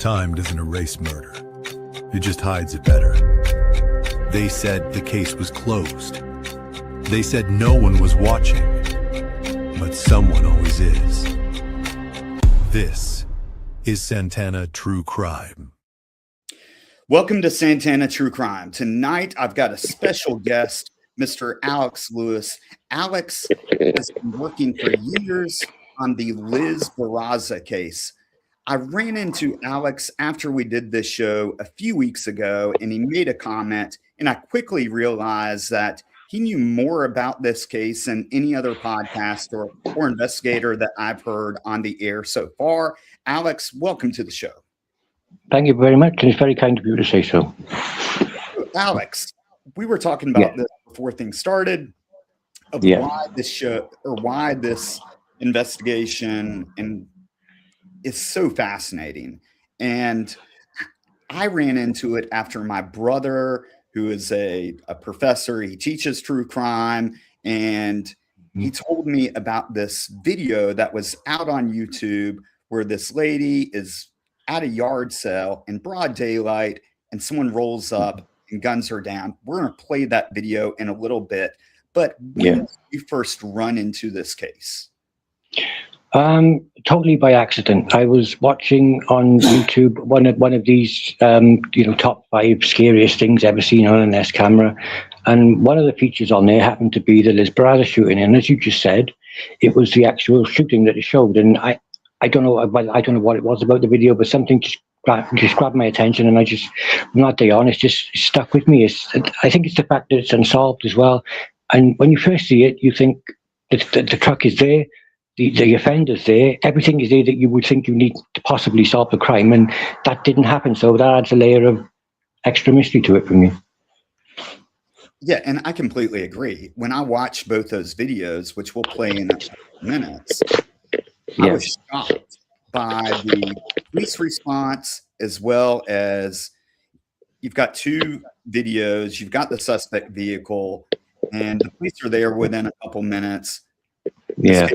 Time doesn't erase murder. It just hides it better. They said the case was closed. They said no one was watching. But someone always is. This is Santana True Crime. Welcome to Santana True Crime. Tonight, I've got a special guest, Mr. Alex Lewis. Alex has been working for years on the Liz Barraza case. I ran into Alex after we did this show a few weeks ago, and he made a comment, and I quickly realized that he knew more about this case than any other podcast or investigator that I've heard on the air so far. Alex, welcome to the show. Thank you very much, and it's very kind of you to say so. Alex, we were talking about this before things started, of why this show or why this investigation and it's so fascinating. And I ran into it after my brother, who is a professor, he teaches true crime, and he told me about this video that was out on YouTube where this lady is at a yard sale in broad daylight and someone rolls up and guns her down. We're going to play that video in a little bit. But when did you first run into this case? Totally by accident. I was watching on YouTube one of these, top 5 scariest things ever seen on an S camera, and one of the features on there happened to be the Liz Barraza shooting. And as you just said, it was the actual shooting that it showed. And I don't know what it was about the video, but something just grabbed my attention, and from that day on, it's just stuck with me. I think it's the fact that it's unsolved as well. And when you first see it, you think that the truck is there. The offender's there, everything is there that you would think you need to possibly solve the crime, and that didn't happen. So that adds a layer of extra mystery to it for me. Yeah, and I completely agree. When I watched both those videos, which we'll play in a few minutes, I was shocked by the police response, as well as you've got 2 videos, you've got the suspect vehicle, and the police are there within a couple minutes. Yeah,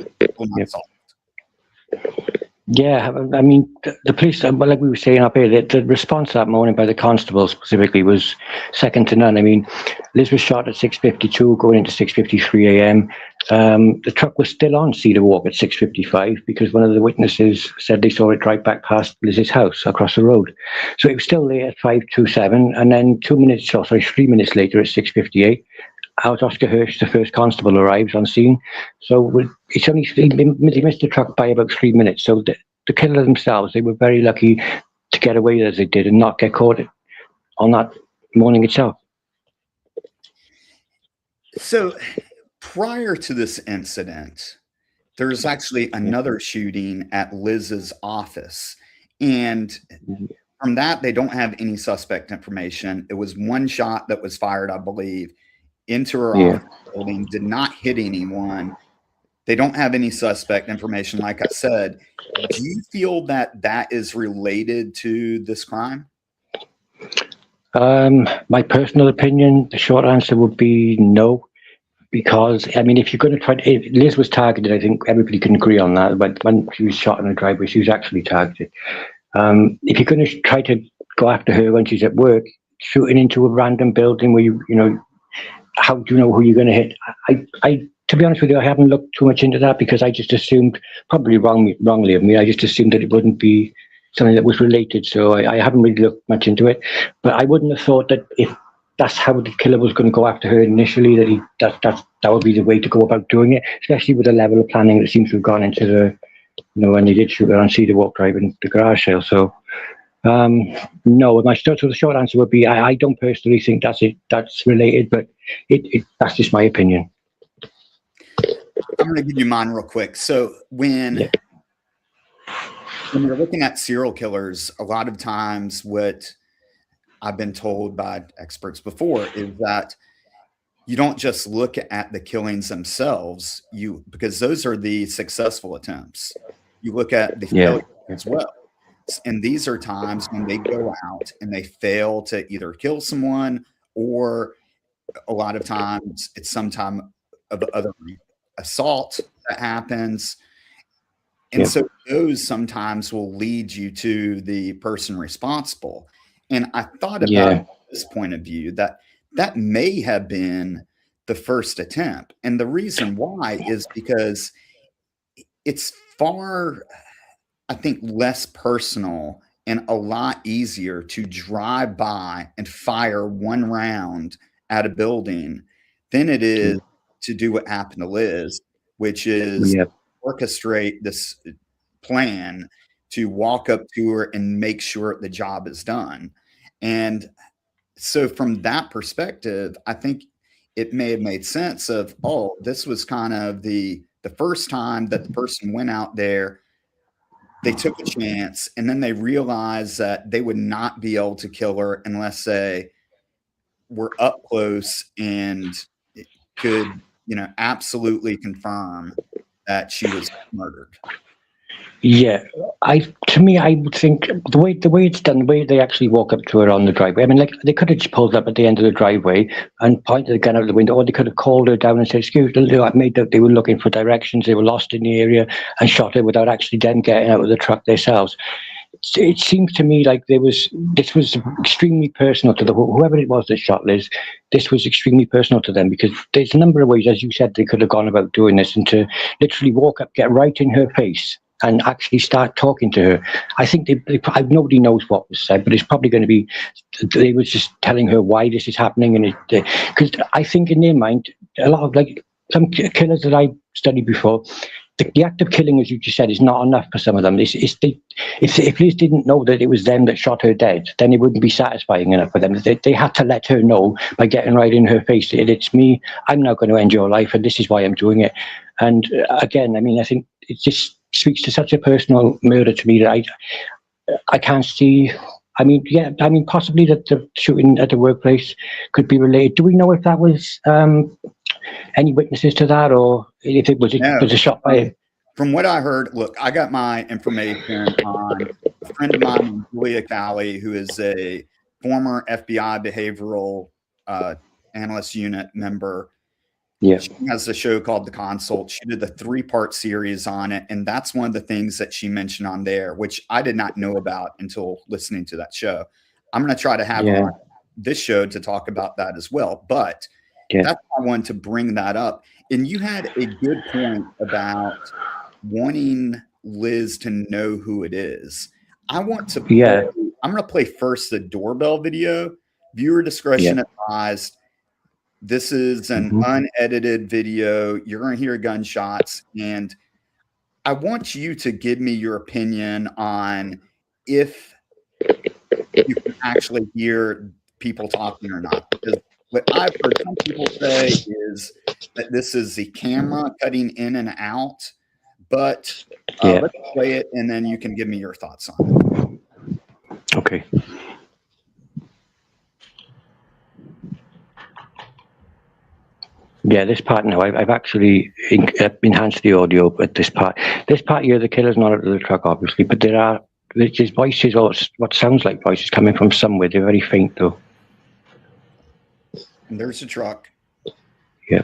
I mean, the police, like we were saying up here, the response that morning by the constable specifically was second to none. I mean, Liz was shot at 6:52, going into 6:53 a.m. The truck was still on Cedar Walk at 6:55 because one of the witnesses said they saw it drive back past Liz's house across the road. So it was still there at 5:27, and then 3 minutes later at 6:58. Out Oscar Hirsch, the first constable, arrives on scene. So it's only they missed the truck by about 3 minutes. So the killer themselves, they were very lucky to get away as they did and not get caught on that morning itself. So prior to this incident, there's actually another shooting at Liz's office. And from that, they don't have any suspect information. It was one shot that was fired, I believe, into her office building, did not hit anyone. They don't have any suspect information, like I said. Do you feel that that is related to this crime? My personal opinion, the short answer would be no. Because, I mean, if you're going to Liz was targeted, I think everybody can agree on that. But when she was shot in the driveway, she was actually targeted. If you're going to try to go after her when she's at work, shooting into a random building where you know, how do you know who you're going to hit? I, to be honest with you, I haven't looked too much into that because I just assumed, probably wrongly of me, I just assumed that it wouldn't be something that was related. So I haven't really looked much into it. But I wouldn't have thought that if that's how the killer was going to go after her initially, that would be the way to go about doing it, especially with the level of planning that seems to have gone into the, when they did shoot her on Cedar Walk Drive in the garage sale. So no, so the short answer would be I don't personally think that's related, but that's just my opinion. I'm going to give you mine real quick. So when you're looking at serial killers, a lot of times what I've been told by experts before is that you don't just look at the killings themselves, because those are the successful attempts. You look at the failure as well. And these are times when they go out and they fail to either kill someone, or a lot of times it's some time of other assault that happens. And so those sometimes will lead you to the person responsible. And I thought about this point of view that may have been the first attempt. And the reason why is because it's far, I think, less personal and a lot easier to drive by and fire one round at a building than it is to do what happened to Liz, which is orchestrate this plan to walk up to her and make sure the job is done. And so from that perspective, I think it may have made sense of, oh, this was kind of the first time that the person went out there, they took a chance, and then they realized that they would not be able to kill her unless they were up close and could, absolutely confirm that she was murdered. Yeah, to me, I would think the way it's done, the way they actually walk up to her on the driveway. I mean, like, they could have just pulled up at the end of the driveway and pointed the gun out the window, or they could have called her down and said, "Excuse me," I made that they were looking for directions, they were lost in the area, and shot her without actually them getting out of the truck themselves. It seems to me like this was extremely personal to whoever it was that shot Liz. This was extremely personal to them, because there's a number of ways, as you said, they could have gone about doing this, and to literally walk up, get right in her face, and actually start talking to her. I think nobody knows what was said, but it's probably going to be, they were just telling her why this is happening. And because I think in their mind, a lot of, like, some killers that I studied before, the act of killing, as you just said, is not enough for some of them. If Liz didn't know that it was them that shot her dead, then it wouldn't be satisfying enough for them. They had to let her know by getting right in her face that it's me, I'm now going to end your life, and this is why I'm doing it. And again, I mean, I think it just speaks to such a personal murder to me that I can't see. I mean, possibly that the shooting at the workplace could be related. Do we know if that was any witnesses to that, or if it was a shot by? From what I heard, look, I got my information on a friend of mine, Julia Cali, who is a former FBI behavioral analyst unit member. Yeah. She has a show called The Consult. She did the 3-part series on it. And that's one of the things that she mentioned on there, which I did not know about until listening to that show. I'm going to try to have her on this show to talk about that as well. But that's why I wanted to bring that up. And you had a good point about wanting Liz to know who it is. I want to play, I'm going to play first the doorbell video. Viewer discretion advised. This is an unedited video. You're going to hear gunshots. And I want you to give me your opinion on if you can actually hear people talking or not. Because what I've heard some people say is that this is the camera cutting in and out. But let's play it, and then you can give me your thoughts on it. Okay. Yeah, this part now, I've actually enhanced the audio at this part. This part here, the killer's not out of the truck, obviously, but there's voices, or what sounds like voices, coming from somewhere. They're very faint, though. And there's a truck. Yeah.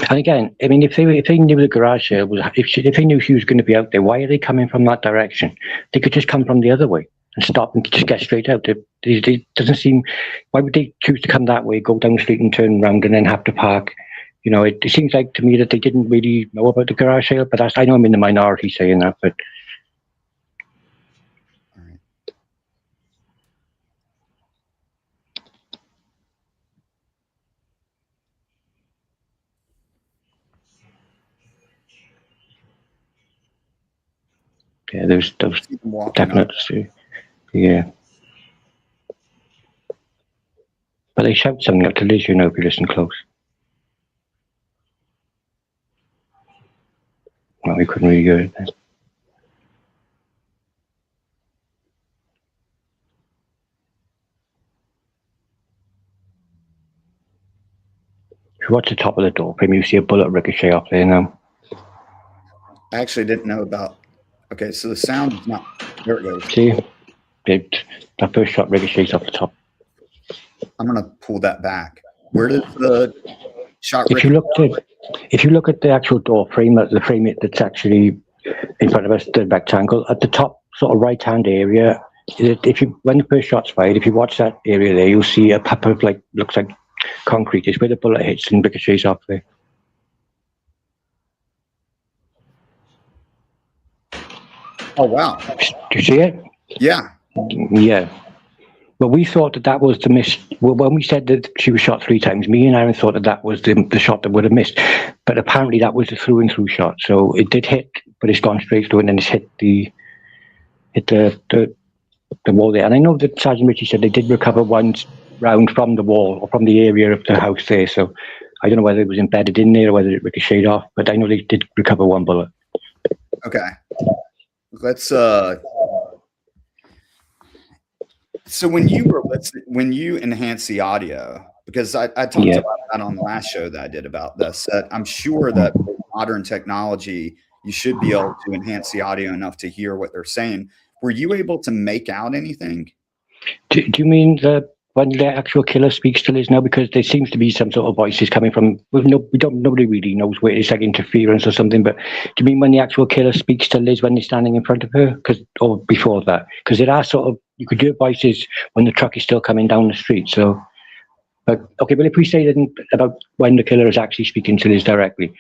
And again, I mean, if they knew the garage sale was, if they knew she was going to be out there, why are they coming from that direction? They could just come from the other way and stop and just get straight out. It doesn't seem, why would they choose to come that way, go down the street and turn around and then have to park? You know, it seems like to me that they didn't really know about the garage sale, but I know I'm in the minority saying that, but. All right. Yeah, there's definitely, yeah. But they shout something up to Liz, you know, if you listen close. Well, we couldn't really hear it then. If you watch the top of the door frame, you see a bullet ricochet off there now. I actually didn't know about. Okay, so the sound is not. There it goes. See, that first shot ricochets off the top. I'm gonna pull that back. Where did the shot? If you look at the actual door frame, the frame that's actually in front of us, the rectangle at the top, sort of right-hand area. When the first shot's fired, if you watch that area there, you'll see a puff of looks like concrete. It's where the bullet hits and ricochets off there. Oh wow! Do you see it? Yeah. Yeah. But we thought that was the miss. Well, when we said that she was shot 3 times, me and Aaron thought that was the shot that would have missed. But apparently that was the through and through shot. So it did hit, but it's gone straight through, and then it's hit the wall there. And I know that Sergeant Ritchie said they did recover one round from the wall or from the area of the house there. So I don't know whether it was embedded in there or whether it ricocheted off. But I know they did recover one bullet. Okay. Let's. So when you enhance the audio, because I talked about that on the last show that I did about this, that I'm sure that with modern technology, you should be able to enhance the audio enough to hear what they're saying. Were you able to make out anything? Do you mean when the actual killer speaks to Liz now? Because there seems to be some sort of voices coming from. Nobody really knows where it's like interference or something. But do you mean when the actual killer speaks to Liz when they're standing in front of her? Or before that? Because there are sort of, you could hear voices when the truck is still coming down the street. So, but okay. But if we say that about when the killer is actually speaking to Liz directly,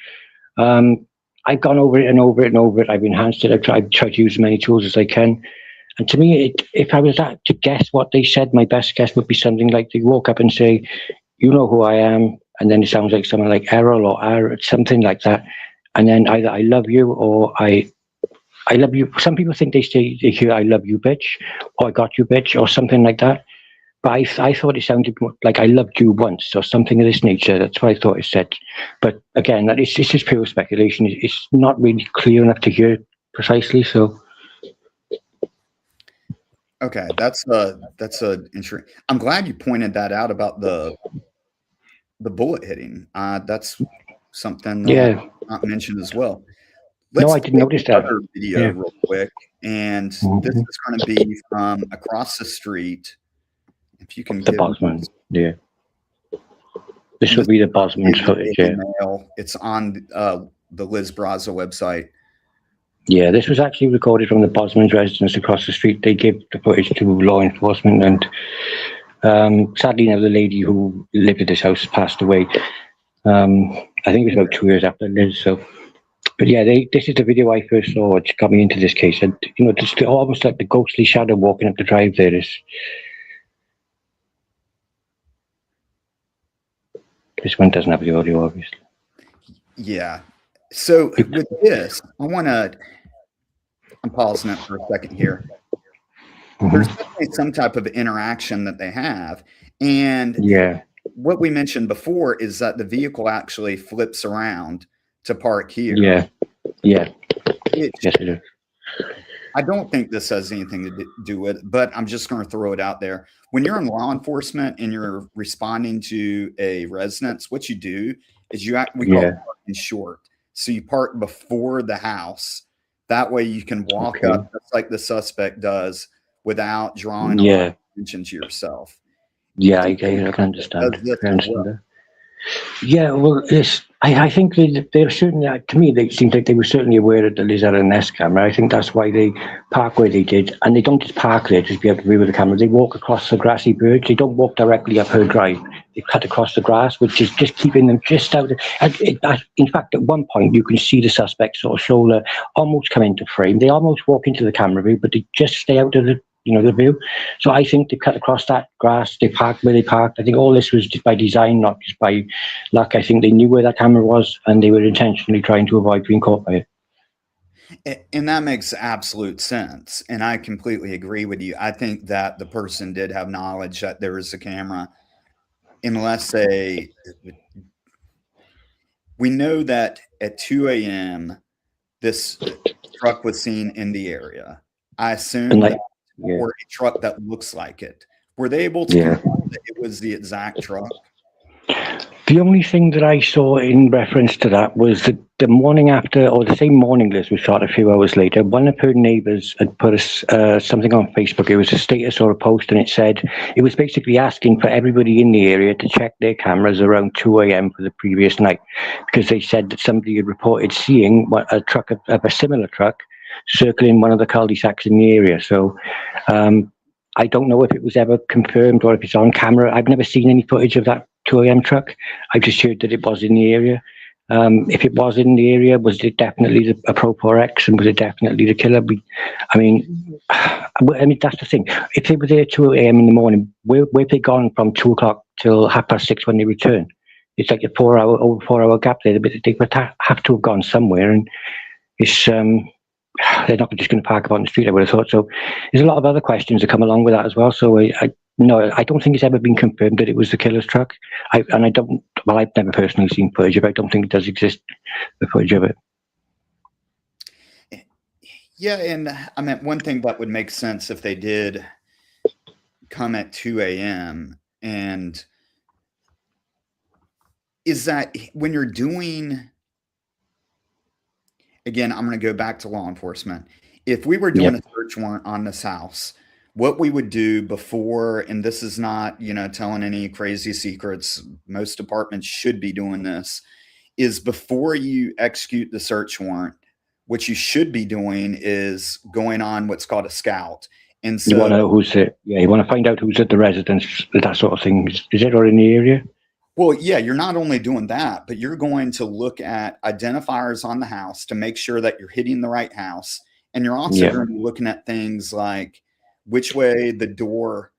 I've gone over it and over it and over it. I've enhanced it. I've tried to use as many tools as I can. And to me, if I was to guess what they said, my best guess would be something like they walk up and say, "You know who I am," and then it sounds like something like Errol or R, something like that. And then either "I love you" or I love you. Some people think they hear "I love you, bitch," or "I got you, bitch," or something like that. But I thought it sounded like "I loved you once" or something of this nature. That's what I thought it said. But again, it's just pure speculation. It's not really clear enough to hear precisely. So. Okay, that's a interesting. I'm glad you pointed that out about the bullet hitting. That's something not mentioned as well. No, I didn't notice that. Another video real quick, and this is going to be from across the street. If you can, the Bosman, this will be the Bosman's footage. Yeah, it's on the Liz Barraza website. Yeah, this was actually recorded from the Bosman's residence across the street. They gave the footage to law enforcement, and sadly, now the lady who lived at this house passed away. I think it was about 2 years after Liz. So, but yeah, this is the video I first saw, which got me into this case. And just almost like the ghostly shadow walking up the drive there is. This one doesn't have the audio, obviously. Yeah. So with this, I'm pausing it for a second here. There's definitely some type of interaction that they have. And what we mentioned before is that the vehicle actually flips around to park here. Yeah. Yes, it is. I don't think this has anything to do with it, but I'm just going to throw it out there. When you're in law enforcement and you're responding to a residence, what you do is we call it parking short. So you park before the house. That way you can walk up just like the suspect does without drawing attention to yourself. Yeah, I can understand. Yeah, well, I think they're certainly, to me, they seemed like they were certainly aware that Liz had an S camera. I think that's why they park where they did. And they don't just park there to be able to view with the camera. They walk across the grassy verge. They don't walk directly up her drive. They cut across the grass, which is just keeping them just out. In fact, at one point, you can see the suspect's sort of shoulder almost come into frame. They almost walk into the camera view, but they just stay out of the view. So I think they cut across that grass. They parked where they parked. I think all this was just by design, not just by luck. I think they knew where that camera was, and they were intentionally trying to avoid being caught by it. And that makes absolute sense. And I completely agree with you. I think that the person did have knowledge that there was a camera, unless we know that at 2 a.m. this truck was seen in the area. I assume or a truck that looks like it. Were they able to confirm that it was the exact truck? The only thing that I saw in reference to that was that the morning after, or the same morning Liz was shot a few hours later, one of her neighbours had put something on Facebook. It was a status or a post, and it said, it was basically asking for everybody in the area to check their cameras around 2 a.m. for the previous night, because they said that somebody had reported seeing a similar truck circling one of the cul-de-sacs in the area. So I don't know if it was ever confirmed or if it's on camera. I've never seen any footage of that 2 a.m. truck. I've just heard that it was in the area. If it was in the area, was it definitely a Pro 4X, and was it definitely the killer? I mean, that's the thing. If they were there 2 a.m. in the morning, where have they gone from 2 o'clock till 6:30 when they return? It's like over 4 hour gap there. They would have to have gone somewhere, and it's they're not just going to park up on the street, I would have thought. So there's a lot of other questions that come along with that as well. So no, I don't think it's ever been confirmed that it was the killer's truck. I've never personally seen footage of it. I don't think it does exist, the footage of it. Yeah, and I mean, one thing that would make sense if they did come at 2 a.m. and is that when you're doing, again, I'm going to go back to law enforcement. If we were doing a search warrant on this house, what we would do before, and this is not, telling any crazy secrets, most departments should be doing this, is before you execute the search warrant, what you should be doing is going on what's called a scout. And so you want to know who's it. Yeah, you want to find out who's at the residence, that sort of thing. Is it or in the area? Well, yeah, you're not only doing that, but you're going to look at identifiers on the house to make sure that you're hitting the right house. And you're also going to be looking at things like which way the door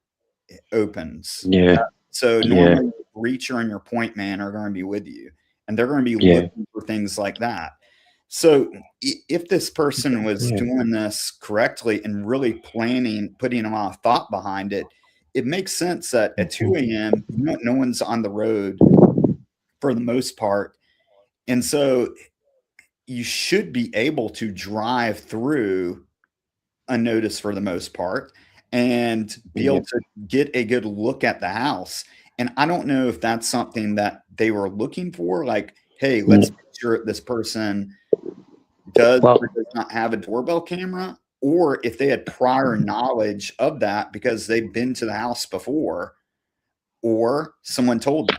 opens. Yeah. So normally the breacher and your point man are going to be with you, and they're going to be looking for things like that. So if this person was doing this correctly and really putting a lot of thought behind it, it makes sense that at 2 a.m., no one's on the road for the most part. And so you should be able to drive through unnoticed for the most part and be able to get a good look at the house. And I don't know if that's something that they were looking for. Like, hey, let's make sure this person does or does not have a doorbell camera, or if they had prior knowledge of that because they've been to the house before or someone told them.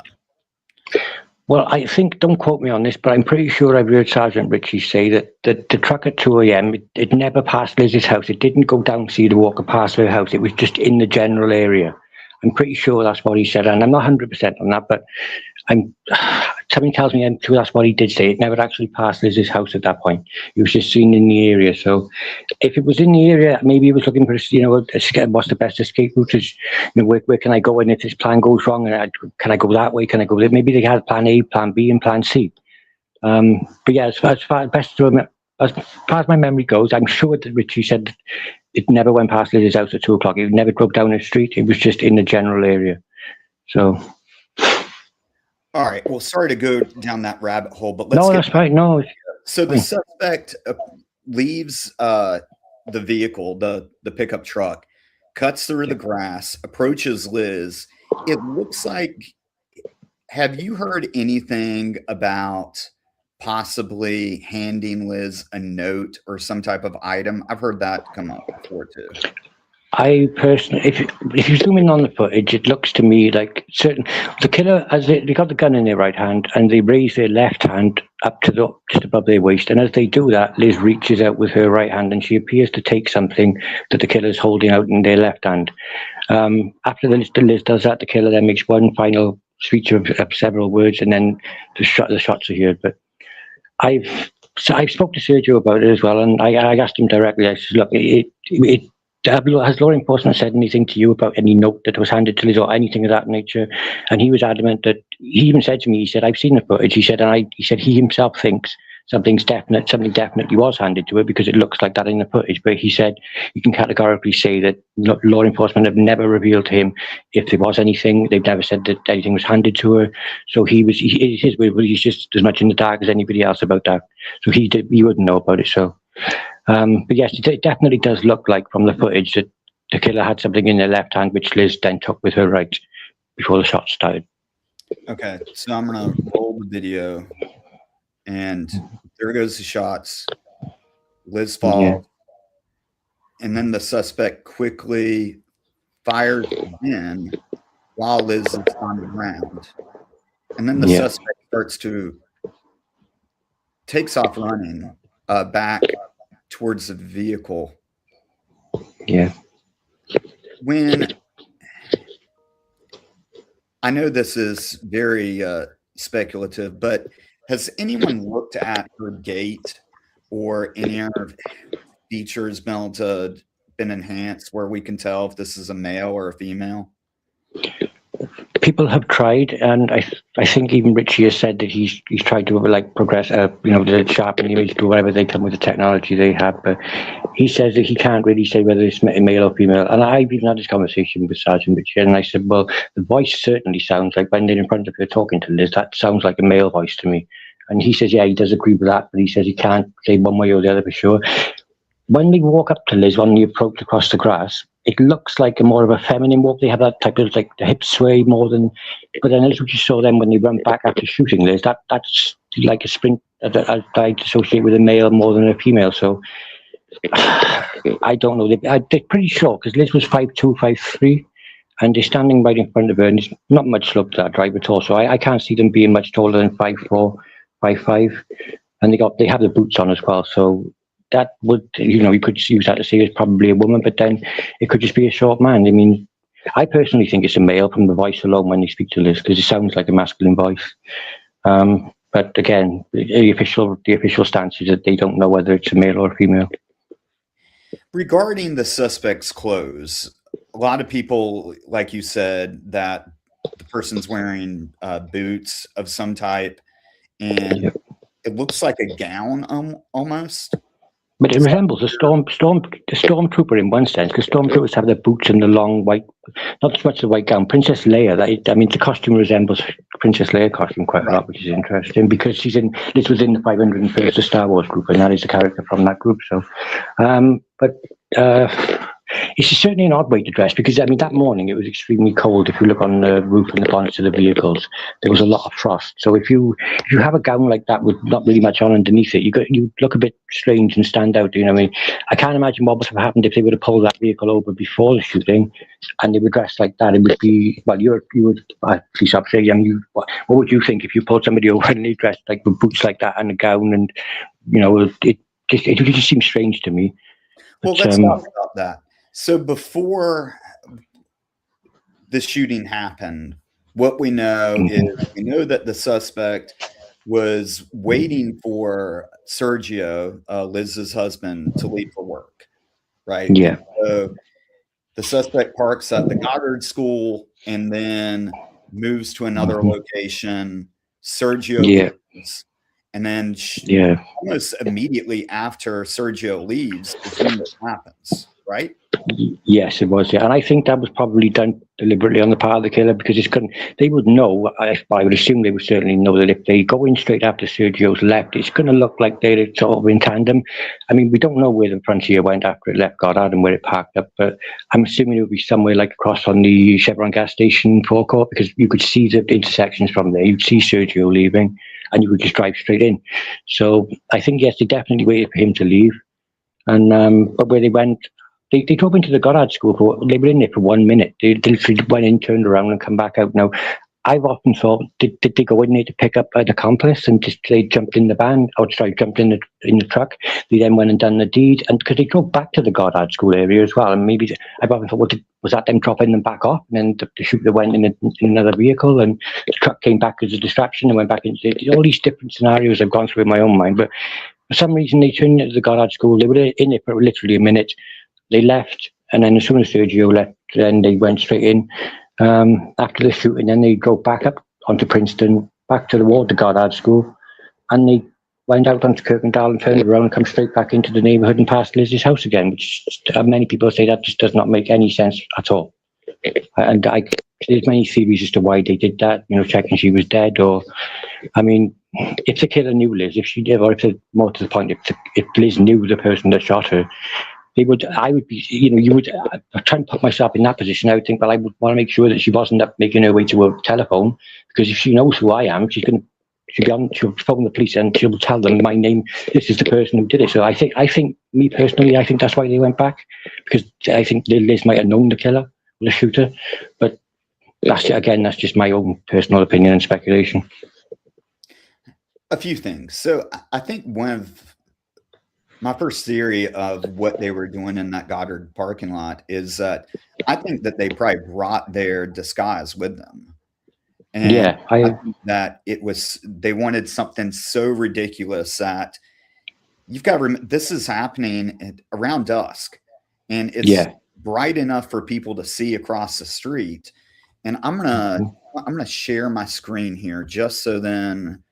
Well, I think, don't quote me on this, but I'm pretty sure I've heard Sergeant Ritchie say that the truck at 2 a.m., it never passed Liz's house. It didn't go down Cedar Walk past her house. It was just in the general area. I'm pretty sure that's what he said. And I'm not 100% on that, but something tells me that's what he did say. It never actually passed Liz's house at that point. He was just seen in the area. So if it was in the area, maybe he was looking for, what's the best escape route? Is, where can I go? And if this plan goes wrong, can I go that way? Can I go there? Maybe they had plan A, plan B, and plan C. But yeah, as far as my memory goes, I'm sure that Richie said that it never went past Liz's house at 2 o'clock. It never drove down the street. It was just in the general area. So... All right. Well, sorry to go down that rabbit hole, but let's that's right. No. So the suspect leaves the vehicle, the pickup truck, cuts through the grass, approaches Liz. It looks like, have you heard anything about possibly handing Liz a note or some type of item? I've heard that come up before too. I personally, if you zoom in on the footage, it looks to me like the killer, as they got the gun in their right hand and they raise their left hand up to just above their waist, and as they do that, Liz reaches out with her right hand and she appears to take something that the killer's holding out in their left hand. After Liz does that, the killer then makes one final speech of several words, and then the shots are heard. But I've spoke to Sergio about it as well, and I asked him directly. I said, look, has law enforcement said anything to you about any note that was handed to Liz or anything of that nature? And he was adamant that he even said to me, he said, I've seen the footage. He said, he himself thinks something definitely was handed to her because it looks like that in the footage. But he said he can categorically say that law enforcement have never revealed to him if there was anything. They've never said that anything was handed to her. So he's just as much in the dark as anybody else about that. So he wouldn't know about it. So. But yes, it definitely does look like from the footage that the killer had something in their left hand, which Liz then took with her right before the shots started. Okay, so I'm gonna roll the video, and there goes the shots. Liz falls, and then the suspect quickly fires again while Liz is on the ground, and then the suspect takes off running back towards the vehicle. Yeah. When I know this is very speculative, but has anyone looked at her gait or any other features been enhanced where we can tell if this is a male or a female? People have tried, and I think even Richie has said that he's tried to like progress, to sharpen the image to whatever they come with the technology they have. But he says that he can't really say whether it's male or female. And I've even had this conversation with Sergeant Richie, and I said, well, the voice certainly sounds like when they're in front of her talking to Liz, that sounds like a male voice to me. And he says, yeah, he does agree with that, but he says he can't say one way or the other for sure. When they walk up to Liz on the approach across the grass, it looks like a more of a feminine walk. They have that type of like the hip sway more than, but then as you saw them when they run back after shooting Liz, that's like a sprint that I'd associate with a male more than a female. So I don't know. They're pretty short because Liz was 5'2", 5'3", and they're standing right in front of her, and there's not much slope to that drive at all. So I can't see them being much taller than 5'4", 5'5", and they have the boots on as well. So that would, you could use that to say it's probably a woman, but then it could just be a short man. I mean, I personally think it's a male from the voice alone when they speak to Liz, because it sounds like a masculine voice. But again, the official stance is that they don't know whether it's a male or a female. Regarding the suspect's clothes, a lot of people, like you said, that the person's wearing boots of some type, and it looks like a gown almost. But it resembles a stormtrooper in one sense, because stormtroopers have their boots and the long white, not so much the white gown. Princess Leia, the costume resembles Princess Leia costume quite a lot, which is interesting because this was in the 501st the Star Wars group, and that is a character from that group. So, it's certainly an odd way to dress because, that morning it was extremely cold. If you look on the roof and the bonnets of the vehicles, there was a lot of frost. So if you have a gown like that with not really much on underneath it, you look a bit strange and stand out. I can't imagine what would have happened if they would have pulled that vehicle over before the shooting and they were dressed like that. It would be, well, you would, please stop saying, what would you think if you pulled somebody over and they dressed like with boots like that and a gown and, it just seems strange to me. Well, let's talk about that. So before the shooting happened, what we know is we know that the suspect was waiting for Sergio, Liz's husband, to leave for work, right? Yeah. So the suspect parks at the Goddard School and then moves to another location. Sergio leaves, and then almost immediately after Sergio leaves is when it happens, right? Yes, it was. Yeah, and I think that was probably done deliberately on the part of the killer because they would know. I would assume they would certainly know that if they go in straight after Sergio's left, it's going to look like they're sort of in tandem. We don't know where the Frontier went after it left Goddard and where it parked up, but I'm assuming it would be somewhere like across on the Chevron gas station forecourt because you could see the intersections from there. You'd see Sergio leaving, and you could just drive straight in. So I think yes, they definitely waited for him to leave, and but where they went. They drove into the Goddard School they were in there for 1 minute. They literally went in, turned around, and come back out. Now, I've often thought, did they go in there to pick up an accomplice and just they jumped in the van, jumped in the truck. They then went and done the deed, and because they drove back to the Goddard School area as well. And maybe I've often thought, was that them dropping them back off? And then the shooter went in another vehicle, and the truck came back as a distraction and went back into all these different scenarios I've gone through in my own mind. But for some reason, they turned into the Goddard School. They were in there for literally a minute. They left, and then as soon as Sergio left, then they went straight in after the shooting. Then they drove back up onto Princeton, back to the Goddard School, and they went out onto Kirkendall and turned around and come straight back into the neighbourhood and past Liz's house again, which many people say that just does not make any sense at all. And there's many theories as to why they did that, checking she was dead, or, if the killer knew Liz, if she did, or if more to the point, if Liz knew the person that shot her, I would be, you would, I'm trying to put myself in that position. I would think, well, I would want to make sure that she wasn't up making her way to a telephone, because if she knows who I am, she'll phone the police and she'll tell them my name. This is the person who did it. So I think me personally, I think that's why they went back, because I think Liz might have known the killer, the shooter. But that's just my own personal opinion and speculation. A few things. So I think one of my first theory of what they were doing in that Goddard parking lot is that I think that they probably brought their disguise with them. And I think that they wanted something so ridiculous that you've got to remember, this is happening around dusk, and it's bright enough for people to see across the street. And I'm gonna share my screen here just so then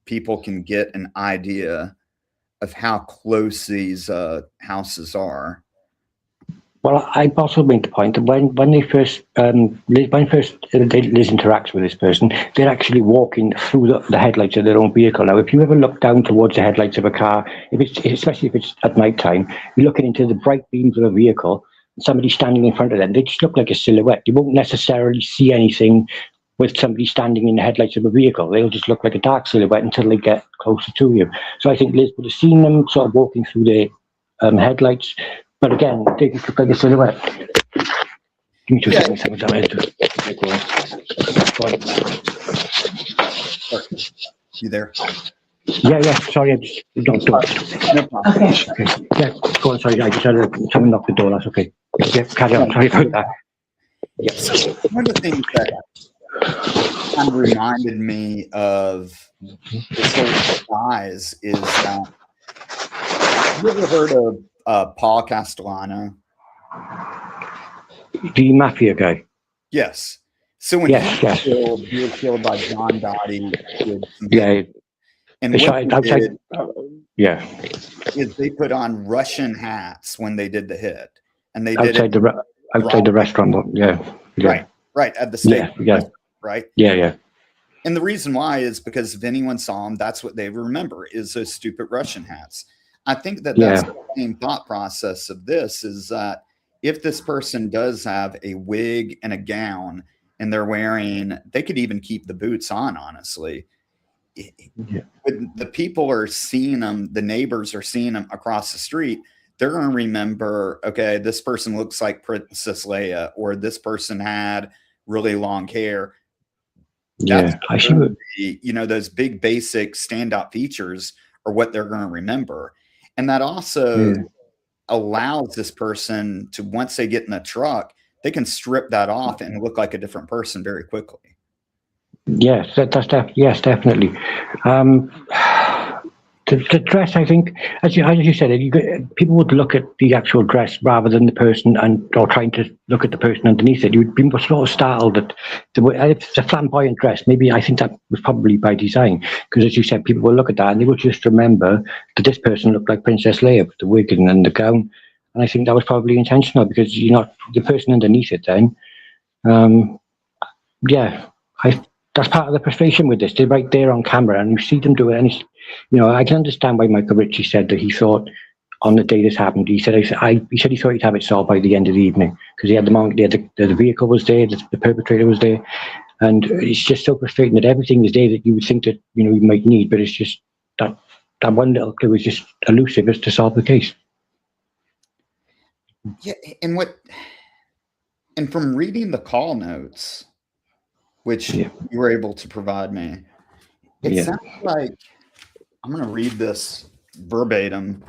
people can get an idea of how close these houses are. Well, I also made the point that when Liz interacts with this person, they're actually walking through the headlights of their own vehicle. Now, if you ever look down towards the headlights of a car, especially if it's at night time, you're looking into the bright beams of a vehicle, and somebody standing in front of them, they just look like a silhouette. You won't necessarily see anything with somebody standing in the headlights of a vehicle. They'll just look like a dark silhouette until they get closer to you. So I think Liz would have seen them sort of walking through the headlights, but again, they just look like a silhouette. Give me 2 seconds. You there? Yeah. Sorry, I just don't do it. No problem. Okay. Yeah, go on. Sorry, I just had someone knock the door. That's okay. Yeah, carry on. Sorry about that. Yeah. So one of the things that kind of reminded me of this whole guys is that, you ever heard of Paul Castellano? The mafia guy? Yes. So when he was killed by John Gotti. And what they did is they put on Russian hats when they did the hit. And they did it outside the restaurant. Right. At the stage. Right? Yeah. And the reason why is because if anyone saw them, that's what they remember, is those stupid Russian hats. I think that that's the same thought process of this, is that if this person does have a wig and a gown and they could even keep the boots on, honestly. When the people are seeing them, the neighbors are seeing them across the street, they're going to remember, okay, this person looks like Princess Leia, or this person had really long hair. I should. Those big basic standout features are what they're going to remember. And that also allows this person to, once they get in the truck, they can strip that off and look like a different person very quickly. Yes, yes, definitely. The dress, I think, as you said, people would look at the actual dress rather than the person, or trying to look at the person underneath it. You'd be sort of startled that it's a flamboyant dress. Maybe I think that was probably by design, because as you said, people will look at that and they will just remember that this person looked like Princess Leia with the wig and the gown. And I think that was probably intentional, because you're not the person underneath it then. That's part of the frustration with this. They're right there on camera and you see them do it. And I can understand why Michael Ritchie said that he thought on the day this happened, he said he thought he'd have it solved by the end of the evening, because he had the vehicle was there, the perpetrator was there. And it's just so frustrating that everything is there that you would think that, you might need, but it's just that one little clue is just elusive as to solve the case. Yeah. And from reading the call notes, which you were able to provide me, it sounds like, I'm going to read this verbatim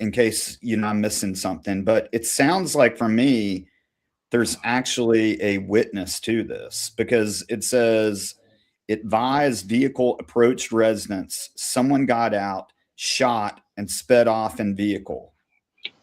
in case I'm missing something, but it sounds like, for me, there's actually a witness to this, because it says, advised vehicle approached residence, someone got out, shot, and sped off in vehicle.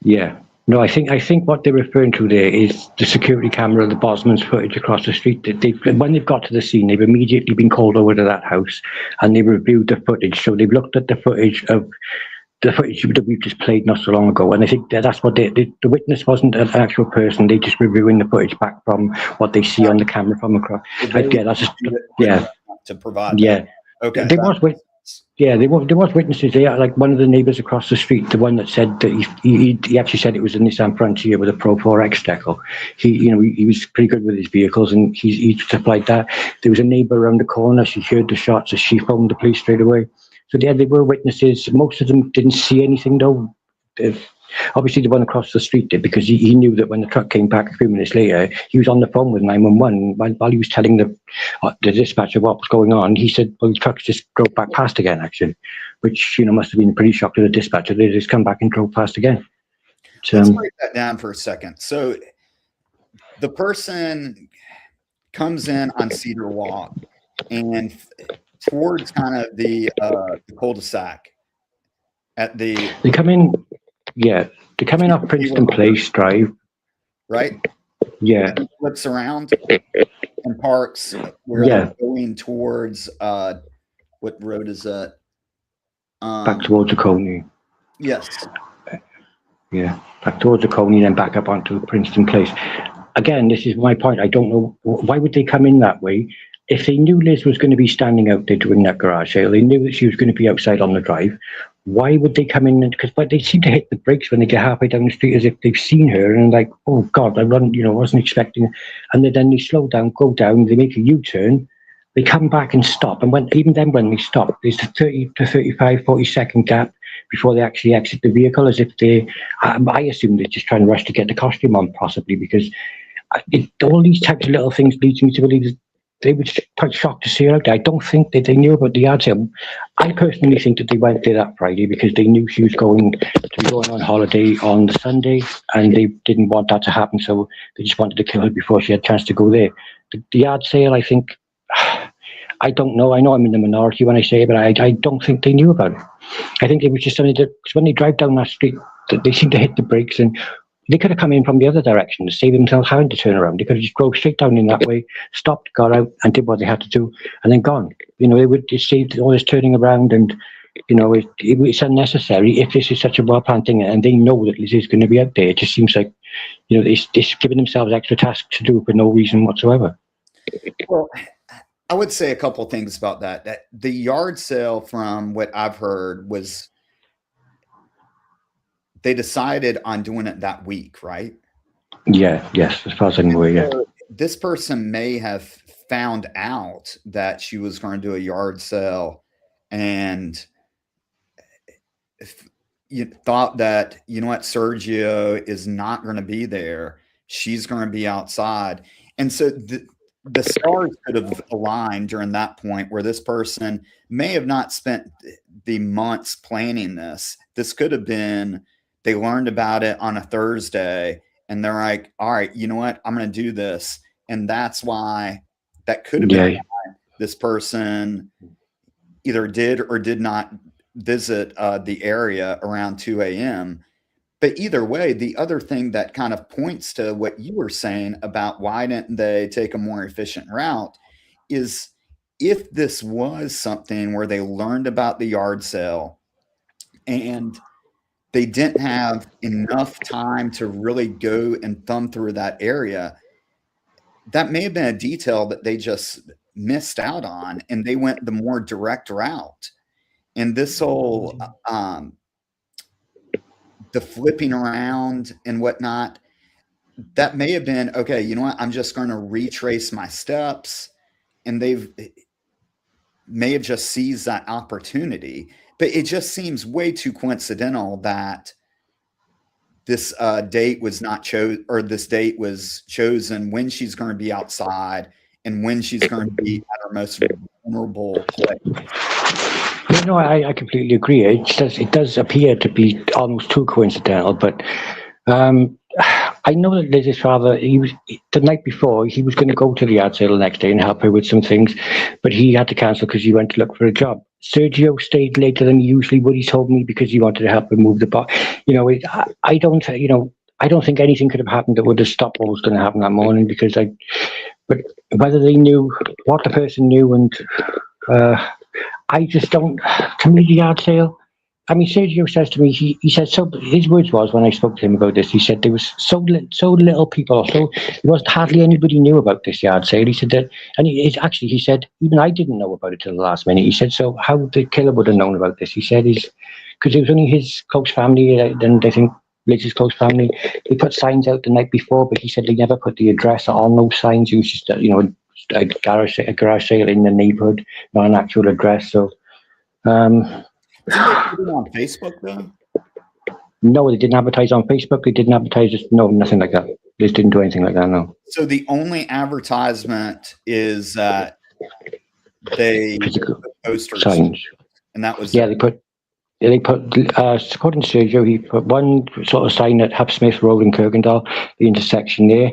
Yeah. No, I think what they're referring to there is the security camera of the Bosman's footage across the street. When they've got to the scene, they've immediately been called over to that house and they've reviewed the footage. So they've looked at the footage that we've just played not so long ago. And I think that's what the witness wasn't an actual person. They're just reviewing the footage back from what they see on the camera from across. To provide. Yeah. Okay. Yeah, there was witnesses there. Like one of the neighbours across the street, the one that said that he actually said it was a Nissan Frontier with a Pro 4X decal. He was pretty good with his vehicles, and he supplied that. There was a neighbour around the corner. She heard the shots, so she phoned the police straight away. So yeah, there were witnesses. Most of them didn't see anything though. Obviously, the one across the street did, because he knew that when the truck came back a few minutes later, he was on the phone with 911 while he was telling the dispatcher what was going on. He said, well, the truck just drove back past again, actually, which, must have been pretty shock to the dispatcher. They just come back and drove past again. Let's break that down for a second. So the person comes in on Cedar Walk and towards kind of the cul-de-sac at the... They come in... Yeah, they're coming off Princeton Place Drive. Right? Yeah. And flips around and parks where they're going towards, what road is that? Back towards the Coney. Yes. Yeah, back towards the Coney, then back up onto Princeton Place. Again, this is my point. I don't know, why would they come in that way? If they knew Liz was going to be standing out there doing that garage sale, they knew that she was going to be outside on the drive, why would they come in? Because they seem to hit the brakes when they get halfway down the street, as if they've seen her and like, oh God, I wasn't expecting. And then they slow down, go down, they make a U-turn, they come back and stop. And even then when they stop, there's a 30 to 35, 40-second gap before they actually exit the vehicle, as if I assume they're just trying to rush to get the costume on, possibly, because all these types of little things leads me to believe that they were quite shocked to see her out there. I don't think that they knew about the yard sale. I personally think that they went there that Friday because they knew she was going to be going on holiday on the Sunday, and they didn't want that to happen, so they just wanted to kill her before she had a chance to go there. The yard sale, I think, I don't know. I know I'm in the minority when I say it, but I don't think they knew about it. I think it was just something that, because when they drive down that street, they seem to hit the brakes, and they could have come in from the other direction to save themselves having to turn around. They could have just drove straight down in that way, stopped, got out, and did what they had to do, and then gone. They would save all this turning around, and it's unnecessary if this is such a well-planned thing, and they know that Liz is going to be out there. It just seems like they're giving themselves extra tasks to do for no reason whatsoever. Well, I would say a couple of things about that. That the yard sale, from what I've heard, was they decided on doing it that week, right? Yeah, yes, as far as I'm aware, yeah. So this person may have found out that she was going to do a yard sale and you thought that, Sergio is not going to be there. She's going to be outside. And so the stars could have aligned during that point, where this person may have not spent the months planning this. This could have been, they learned about it on a Thursday and they're like, all right, you know what? I'm going to do this. And that's why that could have been why this person either did or did not visit the area around 2 a.m. But either way, the other thing that kind of points to what you were saying about why didn't they take a more efficient route is, if this was something where they learned about the yard sale and they didn't have enough time to really go and thumb through that area, that may have been a detail that they just missed out on, and they went the more direct route. And this whole the flipping around and whatnot, that may have been, okay, you know what, I'm just going to retrace my steps, and they've may have just seized that opportunity. But it just seems way too coincidental that this date was not chosen, or this date was chosen when she's going to be outside and when she's going to be at her most vulnerable place. No, I completely agree. It does appear to be almost too coincidental, but I know that Liz's father, the night before, he was going to go to the yard sale the next day and help her with some things, but he had to cancel because he went to look for a job. Sergio stayed later than he usually would, he told me, because he wanted to help her move the box. I don't think anything could have happened that would have stopped what was going to happen that morning, but whether they knew what the person knew, and I just don't, to me, the yard sale, I mean, Sergio says to me, he said, so his words was when I spoke to him about this, he said there was so little people, so there wasn't hardly anybody knew about this yard sale. He said that, and he said, even I didn't know about it till the last minute. He said, so how the killer would have known about this? He said, because it was only his close family, and I think Liz's close family, they put signs out the night before, but he said they never put the address on those signs. It was just, a garage sale in the neighborhood, not an actual address. So, Did they put it on Facebook though? No, they didn't advertise on Facebook. They didn't advertise. No, nothing like that. They just didn't do anything like that. No. So the only advertisement is that they put posters, signs, and that was They put. According to Sergio, he put one sort of sign at Hubsmith Road in Kirkendall, the intersection there,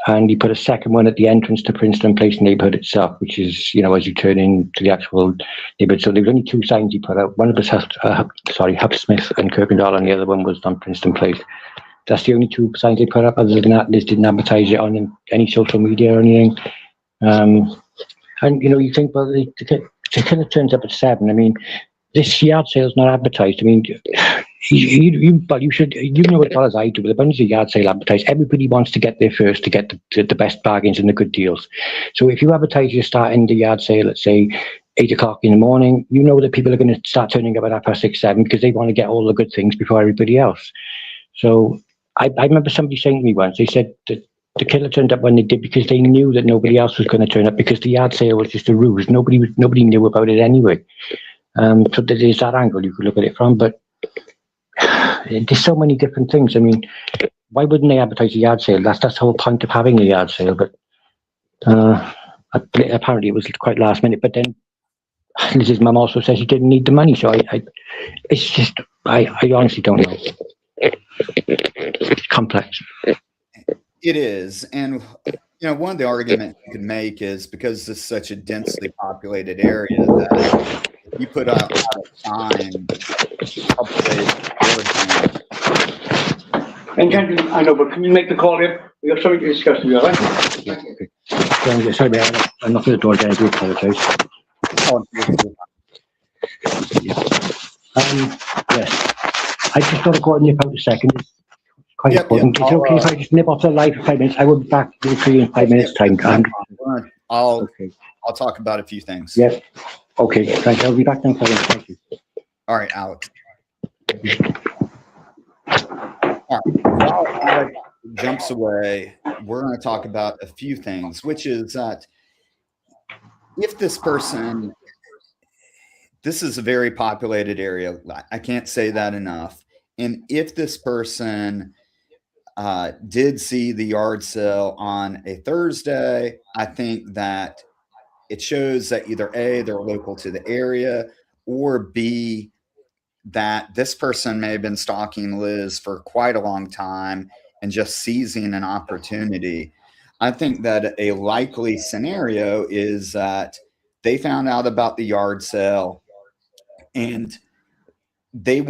and he put a second one at the entrance to Princeton Place neighborhood itself, which is, as you turn into the actual neighborhood. So there was only two signs he put out. One of us, Hubsmith and Kirkendall, and the other one was on Princeton Place. That's the only two signs they put up. Other than that, Liz didn't advertise it on any social media or anything. And you think, well, the killer turns up at 7. I mean, this yard sale is not advertised. I mean, you know as well as I do, but when there's a yard sale advertised, everybody wants to get there first to get the best bargains and the good deals. So if you advertise you're starting the yard sale at, say, 8 o'clock in the morning, you know that people are going to start turning up at 6:30, 7 because they want to get all the good things before everybody else. So I remember somebody saying to me once, they said that the killer turned up when they did because they knew that nobody else was going to turn up because the yard sale was just a ruse. Nobody knew about it anyway. So there's that angle you could look at it from, but there's so many different things. I mean, why wouldn't they advertise a yard sale? That's the whole point of having a yard sale. But apparently it was quite last minute. But then Liz's mum also says he didn't need the money. So I honestly don't know. It's complex. It is, and one of the arguments you could make is because this is such a densely populated area that you put out a sign. And gentlemen, I know, but can you make the call here? We have something to discuss with you, all right? Yeah, okay. Sorry, I'm not going to door again. I do apologise. Yes. I just got a call in about a second. It's quite important. Is it okay if I just nip off the live for 5 minutes? I will be back in 5 minutes' time. I'll talk about a few things. Yes. Okay, thank you. I'll be back in 5 minutes. Thank you. All right, Alex. All right. While Alex jumps away, we're going to talk about a few things, which is that if this person, this is a very populated area. I can't say that enough. And if this person did see the yard sale on a Thursday, I think that it shows that either A, they're local to the area, or B, that this person may have been stalking Liz for quite a long time and just seizing an opportunity. I think that a likely scenario is that they found out about the yard sale and they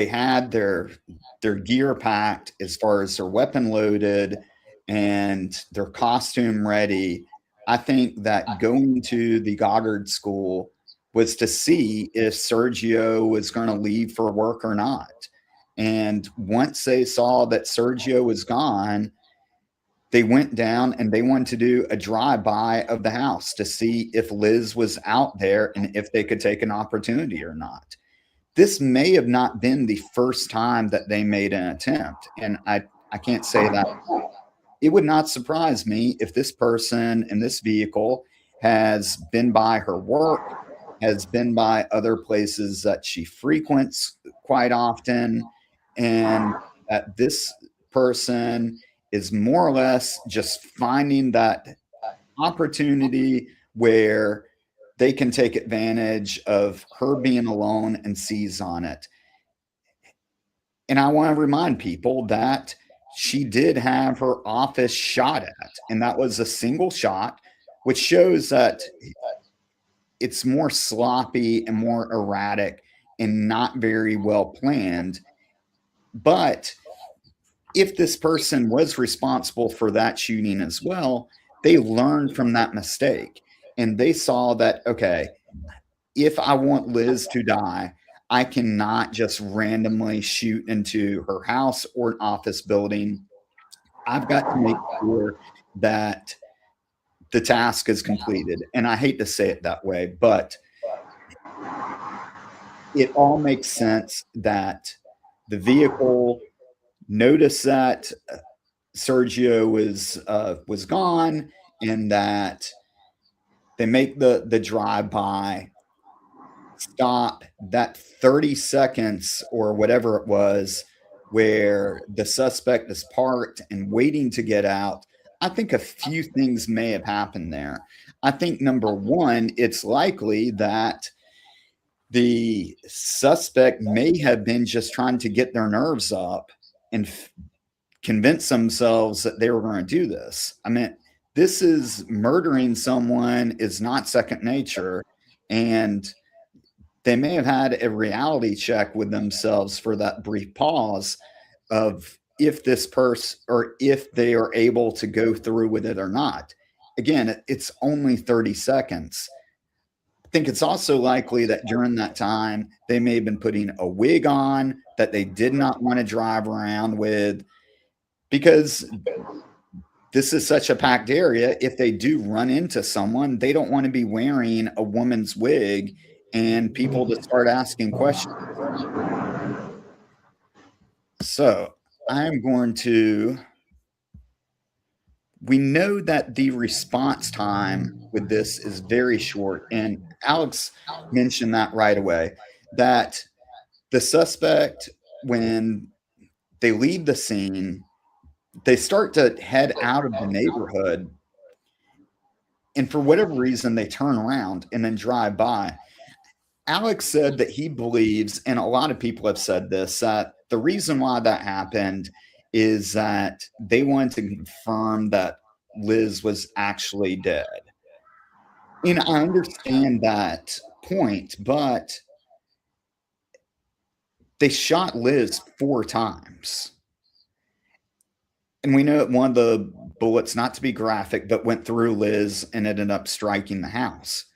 had their gear packed as far as their weapon loaded and their costume ready. I think that going to the Goddard School was to see if Sergio was going to leave for work or not. And once they saw that Sergio was gone, they went down and they wanted to do a drive-by of the house to see if Liz was out there and if they could take an opportunity or not. This may have not been the first time that they made an attempt. And I can't say that. It would not surprise me if this person in this vehicle has been by her work, has been by other places that she frequents quite often, and that this person is more or less just finding that opportunity where they can take advantage of her being alone and seize on it. And I want to remind people that she did have her office shot at, and that was a single shot, which shows that it's more sloppy and more erratic and not very well planned. But if this person was responsible for that shooting as well, they learned from that mistake. And they saw that, okay, if I want Liz to die, I cannot just randomly shoot into her house or an office building. I've got to make sure that the task is completed. And I hate to say it that way, but it all makes sense that the vehicle noticed that Sergio was gone, and that they make the drive-by, stop that 30 seconds or whatever it was where the suspect is parked and waiting to get out. I think a few things may have happened there. I think number one, it's likely that the suspect may have been just trying to get their nerves up and convince themselves that they were going to do this. I mean, this is murdering someone is not second nature, and they may have had a reality check with themselves for that brief pause of if this person or if they are able to go through with it or not. Again, it's only 30 seconds. I think it's also likely that during that time, they may have been putting a wig on that they did not want to drive around with, because this is such a packed area. If they do run into someone, they don't want to be wearing a woman's wig and people to start asking questions. So I'm going to, we know that the response time with this is very short. And Alex mentioned that right away, that the suspect, when they leave the scene, they start to head out of the neighborhood. And for whatever reason, they turn around and then drive by. Alex said that he believes, and a lot of people have said this, that the reason why that happened is that they wanted to confirm that Liz was actually dead. And I understand that point, but they shot Liz 4 times. And we know that one of the bullets, not to be graphic, but went through Liz and ended up striking the house.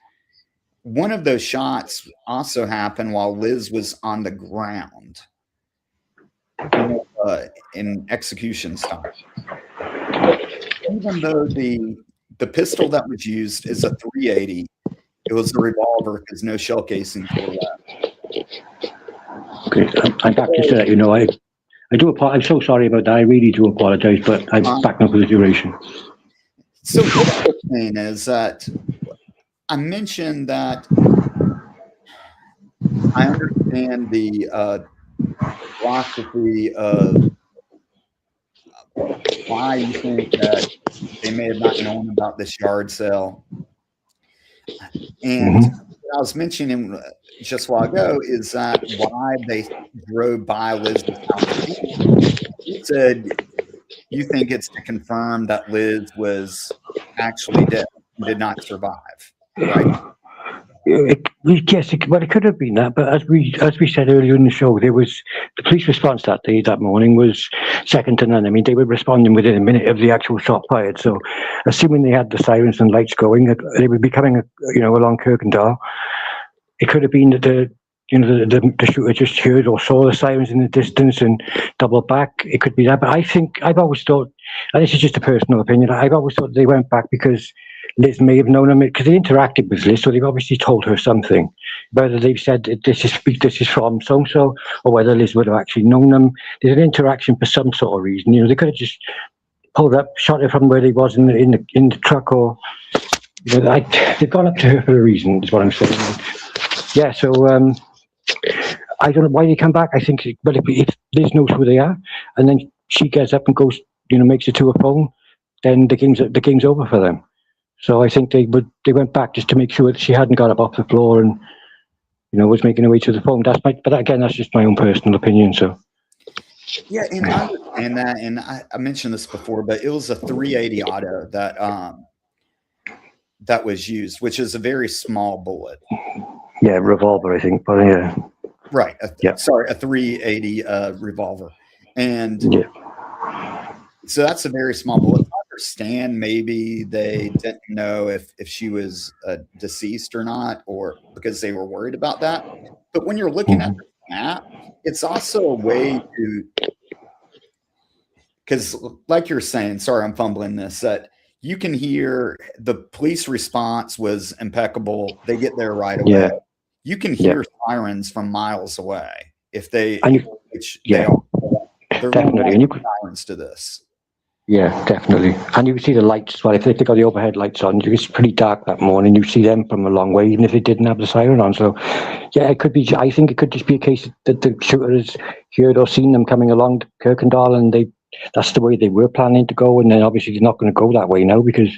One of those shots also happened while Liz was on the ground in execution style. Even though the pistol that was used is a .380, it was a revolver because no shell casings were left. Okay, I'm back just to let you know. I do apologize. I'm so sorry about that. I really do apologize, but I'm back now for the duration. So what I'm saying is that I mentioned that I understand the philosophy of why you think that they may have not known about this yard sale. And what I was mentioning just a while ago is that why they drove by Liz's house. You said you think it's to confirm that Liz was actually dead and did not survive, right? Yes, it could have been that, but as we said earlier in the show, there was the police response that morning was second to none. I mean, they were responding within a minute of the actual shot fired. So, assuming they had the sirens and lights going, they would be coming, along Kirkendall. It could have been that the shooter just heard or saw the sirens in the distance and doubled back. It could be that, but I've always thought, and this is just a personal opinion, I've always thought they went back because Liz may have known him, because they interacted with Liz, so they've obviously told her something. Whether they've said this is from so-and-so, or whether Liz would have actually known them. There's an interaction for some sort of reason. They could have just pulled up, shot her from where they was in the truck, or they've gone up to her for a reason, is what I'm saying. Yeah, so I don't know why they come back. I think, if Liz knows who they are, and then she gets up and goes, makes it to a phone, then the game's over for them. So I think they went back just to make sure that she hadn't got up off the floor and was making her way to the phone. But again, that's just my own personal opinion. So yeah, and I understand that, and I mentioned this before, but it was a .380 auto that was used, which is a very small bullet. Yeah, revolver, I think, but yeah. Right. Sorry, a .380 revolver, and so that's a very small bullet. I understand maybe they didn't know if she was deceased or not, or because they were worried about that. But when you're looking at the map, it's also a way to, because like you're saying, sorry, I'm fumbling this, that you can hear the police response was impeccable. They get there right away. Yeah. You can hear sirens from miles away if they, which yeah, they are. They're definitely. And you could, sirens to this. yeah, definitely. And you can see the lights as well. If they got the overhead lights on, it's pretty dark that morning. You see them from a long way, even if they didn't have the siren on. So, yeah, it could be. I think it could just be a case that the shooter has heard or seen them coming along to Kirkendall, and that's the way they were planning to go. And then obviously they're not going to go that way now because,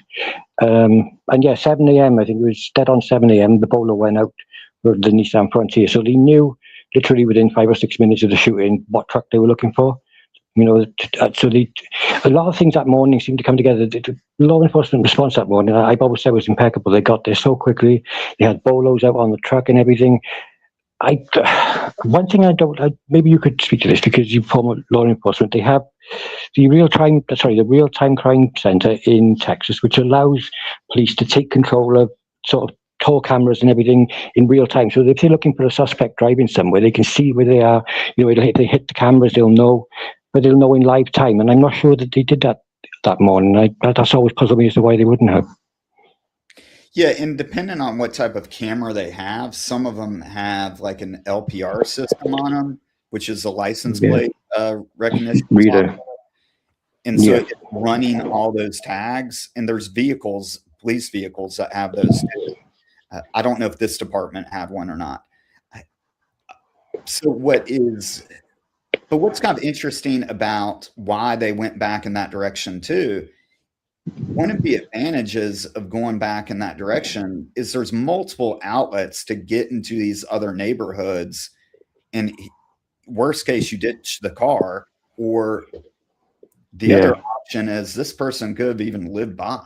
and yeah, 7 a.m. I think it was dead on 7 a.m. The bowler went out with the Nissan Frontier, so they knew literally within 5 or 6 minutes of the shooting what truck they were looking for. You know, so a lot of things that morning seemed to come together. The law enforcement response that morning, I've always said, was impeccable. They got there so quickly. They had bolos out on the truck and everything. One thing maybe you could speak to this because you former law enforcement. They have the real-time crime center in Texas, which allows police to take control of sort of toll cameras and everything in real time. So if they're looking for a suspect driving somewhere, they can see where they are. You know, if they hit the cameras, they'll know. But they'll know in live time, and I'm not sure that they did that morning. That's always puzzled me as to why they wouldn't have. Yeah, and depending on what type of camera they have, some of them have like an LPR system on them, which is a license plate recognition reader. And so it's running all those tags, and there's police vehicles that have those too. I don't know if this department had one or not. So what's kind of interesting about why they went back in that direction too, one of the advantages of going back in that direction is there's multiple outlets to get into these other neighborhoods. And worst case, you ditch the car, or the other option is this person could have even lived by.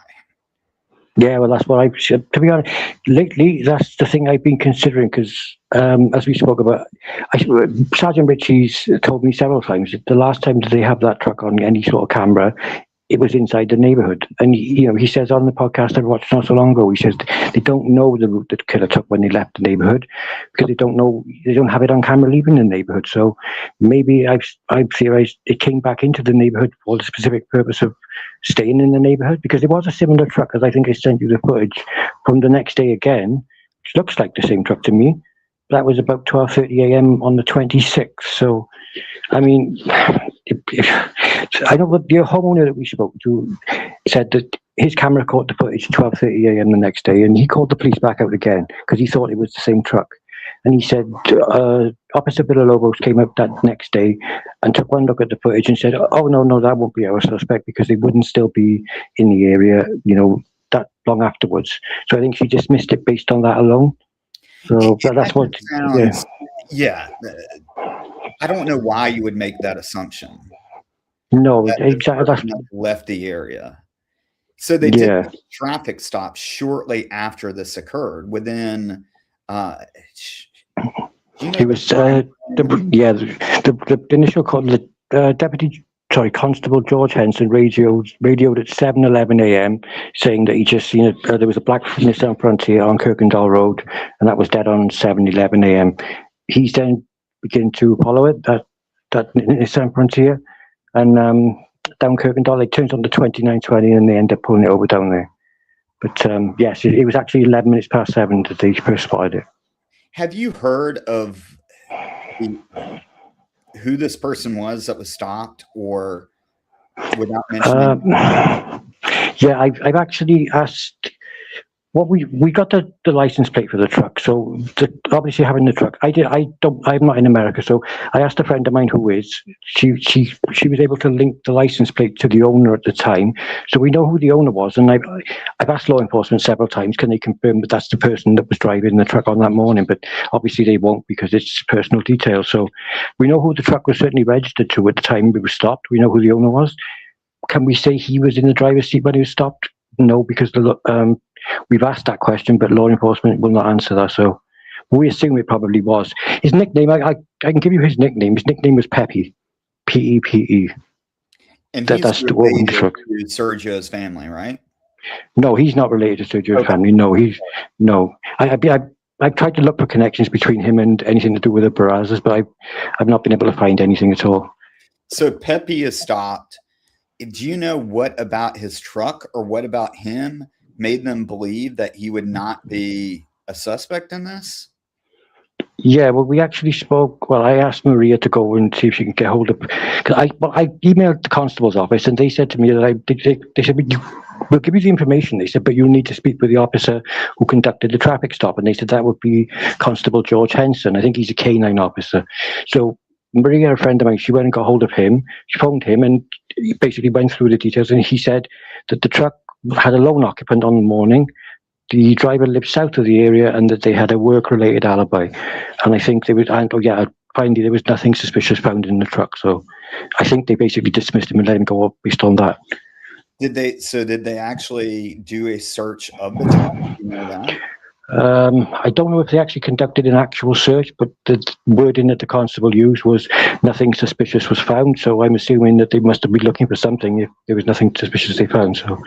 Yeah, well, that's what I said. To be honest, lately, that's the thing I've been considering because, as we spoke about, Sergeant Ritchie's told me several times that the last time that they have that truck on any sort of camera, it was inside the neighborhood. And, he says on the podcast I watched not so long ago, he says they don't know the route that the killer took when they left the neighborhood because they don't have it on camera leaving the neighborhood. So maybe I've theorized it came back into the neighborhood for the specific purpose of staying in the neighborhood, because there was a similar truck, as I think I sent you the footage from the next day again, which looks like the same truck to me. That was about 12:30 a.m. on the 26th. So, I mean, I know what the homeowner that we spoke to said that his camera caught the footage 12:30 a.m. the next day, and he called the police back out again because he thought it was the same truck. And he said Officer Villalobos came up that next day and took one look at the footage and said, "Oh no, that won't be our suspect because they wouldn't still be in the area, that long afterwards." So I think she dismissed it based on that alone. So that's what sounds. Yeah, I don't know why you would make that assumption. No, exactly. That's left the area. So they did a traffic stop shortly after this occurred. Within, it was the initial call. The Constable George Henson radioed at 7:11 a.m. saying that he just seen it. There was a black Nissan Frontier on Kirkendall Road, and that was dead on 7:11 a.m. He's then began to follow it, that Nissan Frontier, and down Kirkendall. They turned on the 2920, and they ended up pulling it over down there. But yes, it was actually 11 minutes past 7 that they first spotted it. Have you heard of who this person was that was stopped, or without mentioning? Yeah, I've actually asked. What we got the license plate for the truck, so obviously having the truck, I'm not in America, so I asked a friend of mine who is. She was able to link the license plate to the owner at the time, so we know who the owner was. And I've asked law enforcement several times, can they confirm that that's the person that was driving the truck on that morning? But obviously they won't because it's personal details. So we know who the truck was certainly registered to at the time we were stopped. We know who the owner was. Can we say he was in the driver's seat when he was stopped? No, because we've asked that question, but law enforcement will not answer that. So we assume it probably was. His nickname, I can give you his nickname. His nickname was Pepe, P-E-P-E. And that's related to Sergio's family, right? No, he's not related to Sergio's family. No, I've tried to look for connections between him and anything to do with the Barrazas, but I've not been able to find anything at all. So Pepe is stopped. Do you know what about his truck or what about him made them believe that he would not be a suspect in this? Yeah, well, we actually spoke. Well, I asked Maria to go and see if she can get hold of, because I emailed the constable's office and they said to me that they said we'll give you the information. They said, but you need to speak with the officer who conducted the traffic stop, and they said that would be Constable George Henson. I think he's a canine officer. So Maria, a friend of mine, she went and got hold of him. She phoned him and he basically went through the details, and he said that the truck had a lone occupant on the morning. The driver lived south of the area and that they had a work-related alibi. And I think they would, finally there was nothing suspicious found in the truck. So I think they basically dismissed him and let him go up based on that. Did they actually do a search of the truck? Do you know that? I don't know if they actually conducted an actual search, but the wording that the constable used was nothing suspicious was found. So I'm assuming that they must have been looking for something if there was nothing suspicious they found. So.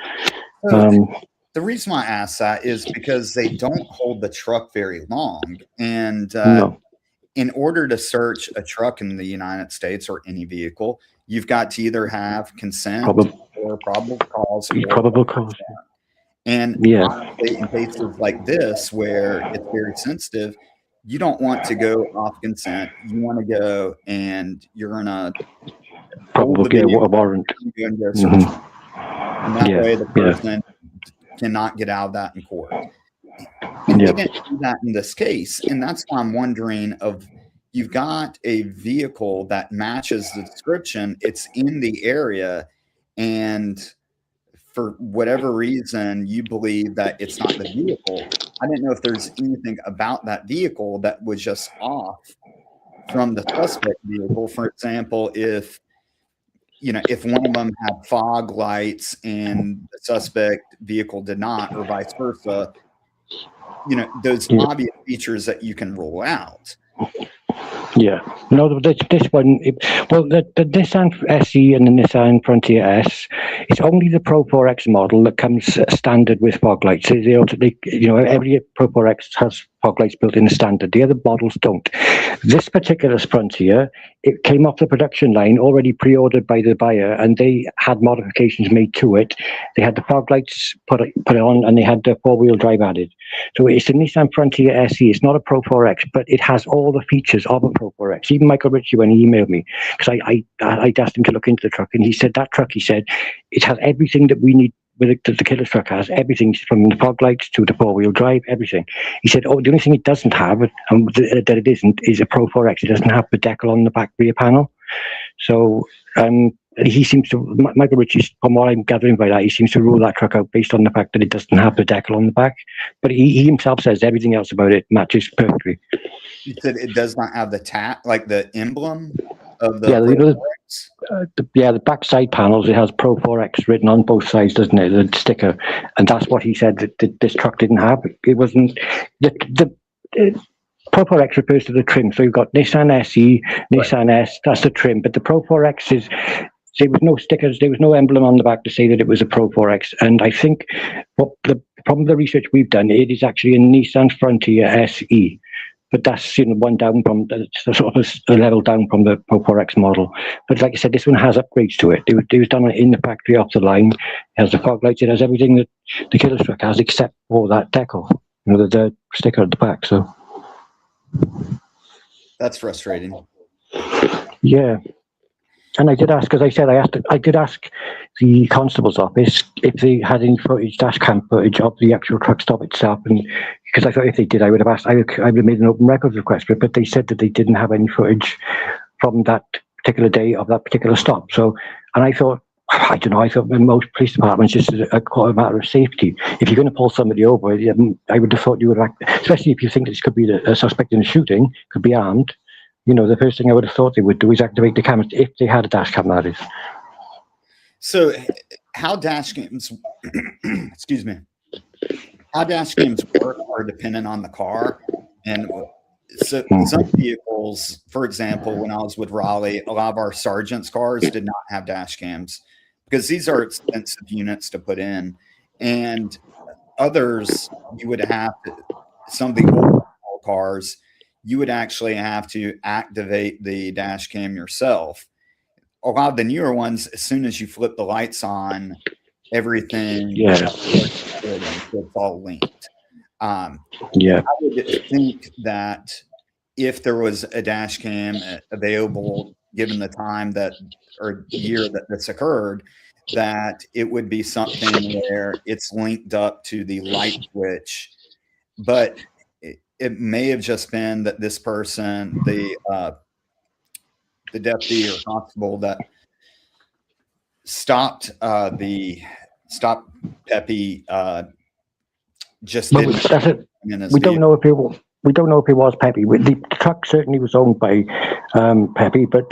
The reason why I ask that is because they don't hold the truck very long. And in order to search a truck in the United States or any vehicle, you've got to either have consent or probable cause. And in cases like this, where it's very sensitive, you don't want to go off consent. You want to go and you're going to probably get a warrant. And that way the person cannot get out of that in court. And they didn't do that in this case. And that's why I'm wondering you've got a vehicle that matches the description. It's in the area. And for whatever reason, you believe that it's not the vehicle. I didn't know if there's anything about that vehicle that was just off from the suspect vehicle. For example, if one of them had fog lights and the suspect vehicle did not, or vice versa, those obvious features that you can rule out. Yeah. No, this one, the Nissan SE and the Nissan Frontier S, it's only the Pro 4X model that comes standard with fog lights. Every Pro 4X has fog lights built in the standard. The other models don't. This particular Frontier, it came off the production line already pre-ordered by the buyer, and they had modifications made to it. They had the fog lights put on, and they had the four-wheel drive added. So it's a Nissan Frontier SE. It's not a Pro 4X, but it has all the features of a Pro 4X. Even Michael Ritchie, when he emailed me, because I'd asked him to look into the truck, and he said that truck, it has everything that we need. The killer's truck has everything from the fog lights to the four-wheel drive, everything. He said, the only thing it doesn't have, that it isn't, is a Pro 4X. It doesn't have the decal on the back rear panel. So he seems to, Michael Ritchie, from what I'm gathering by that, he seems to rule that truck out based on the fact that it doesn't have the decal on the back. But he himself says everything else about it matches perfectly. He said it does not have the emblem of the the back side panels, it has Pro 4X written on both sides, doesn't it? The sticker, and that's what he said that this truck didn't have. It wasn't the Pro 4X refers to the trim. So you've got Nissan SE, Nissan S. That's the trim, but the Pro 4X is. There was no stickers. There was no emblem on the back to say that it was a Pro 4X. And I think from the research we've done, it is actually a Nissan Frontier SE. But that's one down from sort of a level down from the Pro 4X model. But like I said, this one has upgrades to it. It was done in the factory off the line. It has the fog lights. It has everything that the killer's truck has, except for that decal, the sticker at the back. So that's frustrating. Yeah. And I did ask, as I said, I did ask the constable's office if they had any footage, dash cam footage of the actual truck stop itself, and because I thought if they did, I would have asked. I would have made an open records request for it, but they said that they didn't have any footage from that particular day of that particular stop. So, and I thought, I don't know, I thought most police departments just a matter of safety. If you're going to pull somebody over, I would have thought you would act, especially if you think this could be a suspect in a shooting, could be armed. The first thing I would have thought they would do is activate the cameras if they had a dash cam, that is. So how dash cams, excuse me, how dash cams work are dependent on the car. And so some vehicles, for example, when I was with Raleigh, a lot of our sergeants' cars did not have dash cams because these are expensive units to put in. And others, you would have to, some of the older cars, you would actually have to activate the dash cam yourself. A lot of the newer ones, as soon as you flip the lights on, everything it's all linked. I would think that if there was a dash cam available, given the time that or year that this occurred, that it would be something where it's linked up to the light switch. But it may have just been that this person, the deputy or constable that stopped Pepe, just Well, didn't. that's it. We don't know if it was. We don't know if it was Pepe. The truck certainly was owned by Pepe, but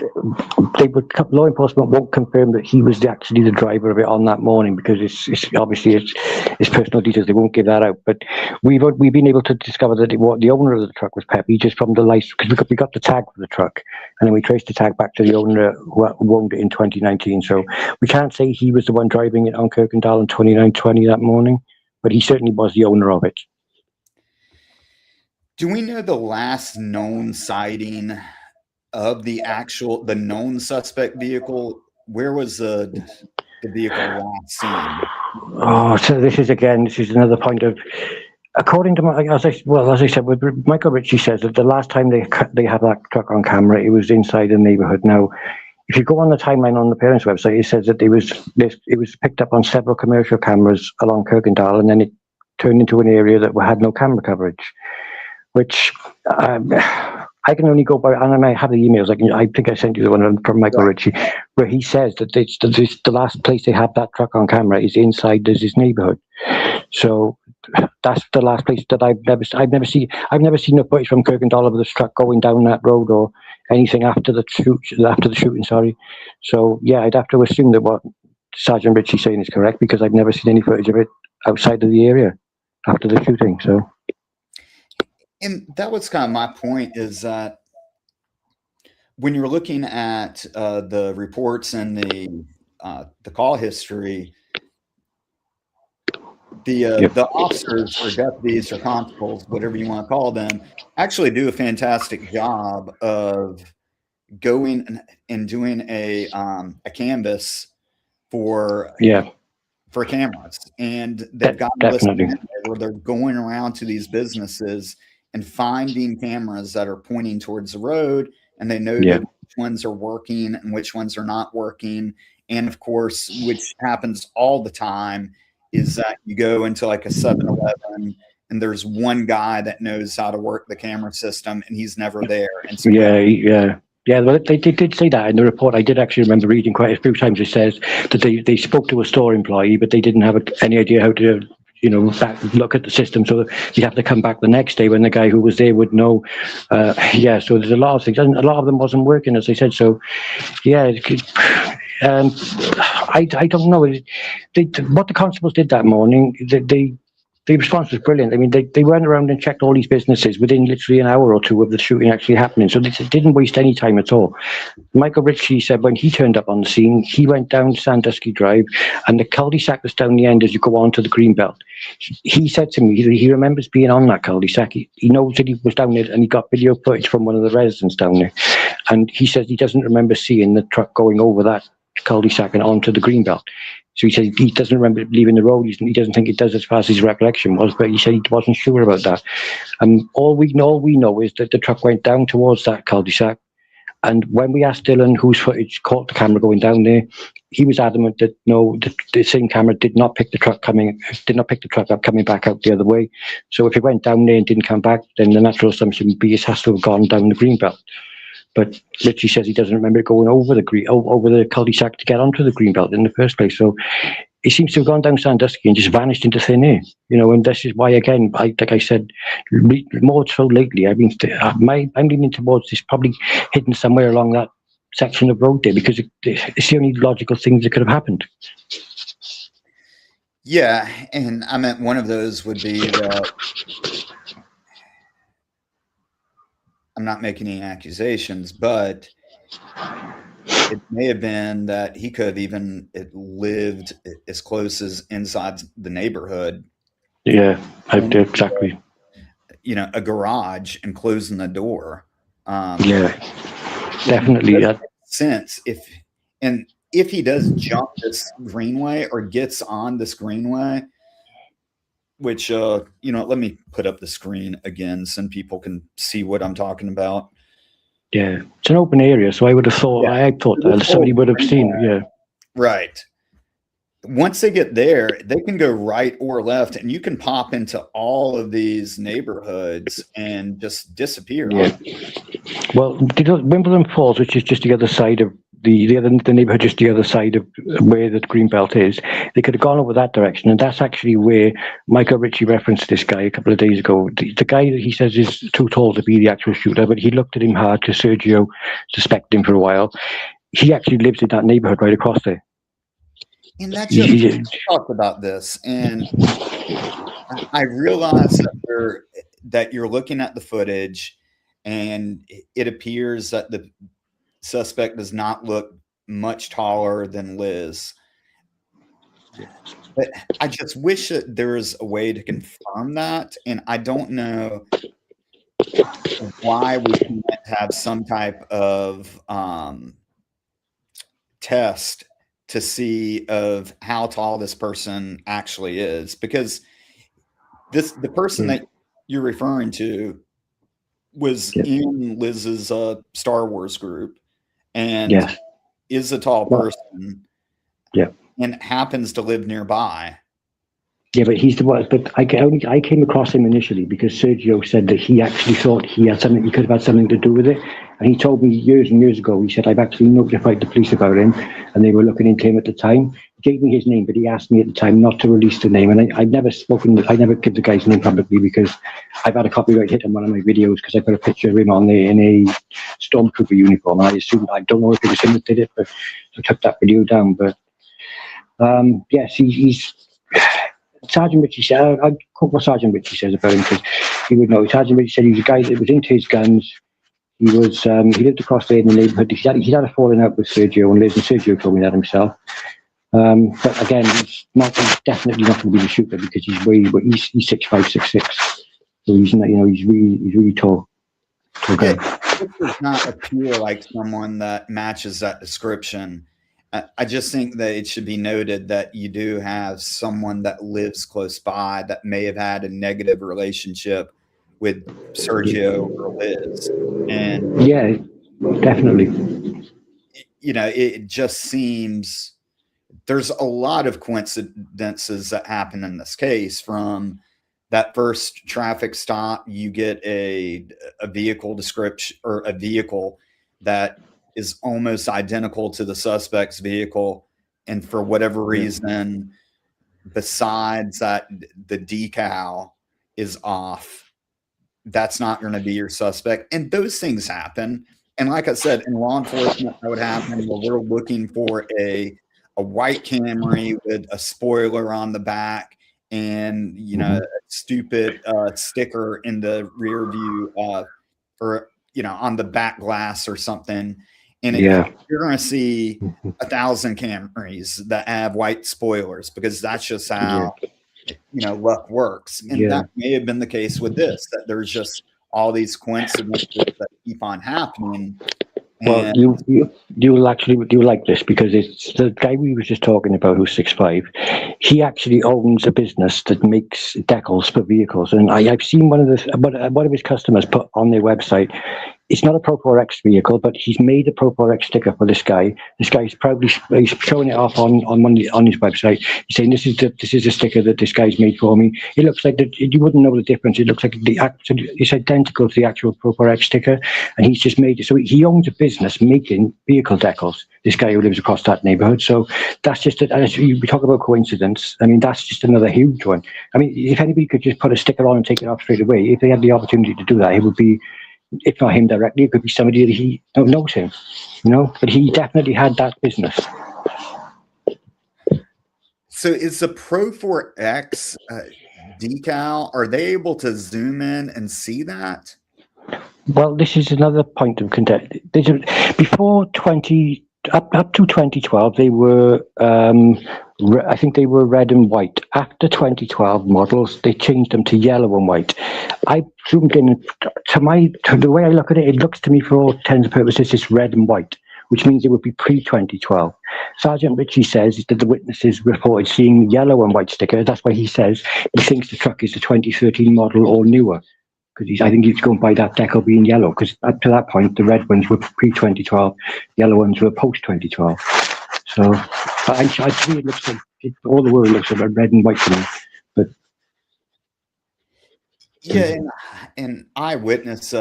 law enforcement won't confirm that he was actually the driver of it on that morning, because it's obviously it's personal details. They won't give that out. But we've been able to discover that the owner of the truck was Pepe, just from the lights, because we got the tag for the truck, and then we traced the tag back to the owner who owned it in 2019. So we can't say he was the one driving it on Kirkendall on 2920 that morning, but he certainly was the owner of it. Do we know the last known sighting of the known suspect vehicle? Where was the vehicle last seen? Oh, so this is another point of, according to as I said, Michael Ritchie says that the last time they had that truck on camera, it was inside the neighborhood. Now, if you go on the timeline on the parents' website, it says that it was picked up on several commercial cameras along Kirkendall, and then it turned into an area that had no camera coverage. Which I can only go by, and I might have the emails. I think I sent you the one from Michael Ritchie, where he says that the last place they have that truck on camera is inside this neighborhood. So that's the last place that I've never seen a footage from Kirkendall of this truck going down that road or anything after the shooting. Sorry. So yeah, I'd have to assume that what Sergeant Ritchie's saying is correct, because I've never seen any footage of it outside of the area after the shooting. So. And that was kind of my point, is that when you're looking at the reports and the call history, the officers or deputies or constables, whatever you want to call them, actually do a fantastic job of going and doing a canvas for cameras. And they've got a list where they're going around to these businesses and finding cameras that are pointing towards the road, and they know which ones are working and which ones are not working. And of course, which happens all the time, is that you go into like a 7-Eleven and there's one guy that knows how to work the camera system, and he's never there. And so well, they did say that in the report. I did actually remember reading quite a few times. It says that they spoke to a store employee, but they didn't have any idea how to look at the system, so you have to come back the next day when the guy who was there would know. So there's a lot of things, and a lot of them wasn't working, as I said. So I don't know what the constables did that morning. The response was brilliant. I mean, they went around and checked all these businesses within literally an hour or two of the shooting actually happening. So they didn't waste any time at all. Michael Ritchie said when he turned up on the scene, he went down Sandusky Drive, and the cul-de-sac was down the end as you go on to the Greenbelt. He said to me he remembers being on that cul-de-sac. He knows that he was down there, and he got video footage from one of the residents down there. And he says he doesn't remember seeing the truck going over that cul-de-sac and onto the Greenbelt. So he said he doesn't remember leaving the road. He doesn't think it does, as far as his recollection was, but he said he wasn't sure about that. All we know is that the truck went down towards that cul-de-sac. And when we asked Dylan whose footage caught the camera going down there, he was adamant that no, the same camera did not pick the truck up coming back out the other way. So if it went down there and didn't come back, then the natural assumption would be it has to have gone down the Greenbelt. But Ritchie says he doesn't remember it going over the cul-de-sac to get onto the Greenbelt in the first place. So it seems to have gone down Sandusky and just vanished into thin air. And this is why, again, like I said, more so lately, I'm leaning towards this probably hidden somewhere along that section of road there, because it's the only logical things that could have happened. Yeah, and I meant one of those would be that I'm not making any accusations, but it may have been that he could have even lived as close as inside the neighborhood. Yeah, I do, exactly. a garage and closing the door. Yeah, definitely. Makes sense if he does jump this greenway or gets on this greenway, which let me put up the screen again so people can see what I'm talking about. Yeah, it's an open area, so I would have thought I thought that somebody would have seen it. Yeah, right. Once they get there, they can go right or left, and you can pop into all of these neighborhoods and just disappear. Yeah. Well, Wimbledon Falls, which is just the other side of the neighborhood, just the other side of where the Greenbelt is, they could have gone over that direction, and that's actually where Michael Ritchie referenced this guy a couple of days ago. The guy that he says is too tall to be the actual shooter, but he looked at him hard because Sergio suspected him for a while. He actually lives in that neighborhood right across there. And that just talked about this, and I realized that you're looking at the footage, and it appears that the suspect does not look much taller than Liz. But I just wish that there was a way to confirm that, and I don't know why we can't have some type of test to see of how tall this person actually is, because the person that you're referring to was in Liz's Star Wars group and is a tall person and happens to live nearby. Yeah, but he's the one. But I came across him initially because Sergio said that he actually thought he could have had something to do with it. And he told me years and years ago, he said, I've actually notified the police about him, and they were looking into him at the time. He gave me his name, but he asked me at the time not to release the name. And I never give the guy's name publicly because I've had a copyright hit on one of my videos because I put a picture of him on there in a stormtrooper uniform. And I don't know if it was him that did it, but I took that video down. But yes, he's Sergeant Ritchie said, I'll quote what Sergeant Ritchie says about him because he would know. Sergeant Ritchie said he was a guy that was into his guns. He lived across there in the neighborhood. He had a falling out with Sergio and Liz, and Sergio told me that himself. But again, he's definitely not going to be the shooter because he's 6'5", 6'6". So he's not, he's really tall. Okay. This does not appear like someone that matches that description. I just think that it should be noted that you do have someone that lives close by that may have had a negative relationship with Sergio or Liz. And yeah, definitely. It just seems there's a lot of coincidences that happen in this case. From that first traffic stop, you get a vehicle description or a vehicle that is almost identical to the suspect's vehicle. And for whatever reason, besides that the decal is off, that's not going to be your suspect. And those things happen. And like I said, in law enforcement, that would happen where we're looking for a white Camry with a spoiler on the back and, a stupid sticker in the rear view or, on the back glass or something. And you're going to see 1,000 Camrys that have white spoilers because that's just how, luck works. And that may have been the case with this, that there's just all these coincidences that keep on happening. Well, you'll like this because it's the guy we were just talking about who's 6'5". He actually owns a business that makes decals for vehicles, and I've seen one of his customers put on their website. It's not a Pro4X vehicle, but he's made a Pro4X sticker for this guy. This guy's he's showing it off on his website. He's saying this is a sticker that this guy's made for me. It looks like you wouldn't know the difference. It looks like it's identical to the actual Pro4X sticker, and he's just made it. So he owns a business making vehicle decals. This guy who lives across that neighborhood. So that's just we talk about coincidence. I mean, that's just another huge one. I mean, if anybody could just put a sticker on and take it off straight away, if they had the opportunity to do that, it would be. If not him directly, it could be somebody that he don't know him, but he definitely had that business. So is the Pro4X decal, are they able to zoom in and see that? Well, this is another point of contention. Before up to 2012, they were I think they were red and white. After 2012 models, they changed them to yellow and white. I zoomed in to the way I look at it. It looks to me, for all intents and purposes, it's red and white, which means it would be pre-2012. Sergeant Ritchie says that the witnesses reported seeing yellow and white sticker. That's why he says he thinks the truck is a 2013 model or newer, because I think he's going by that decal being yellow, because up to that point, the red ones were pre-2012, yellow ones were post-2012. So I agree, it looks like all the world looks like red and white to me. But yeah, and eyewitness.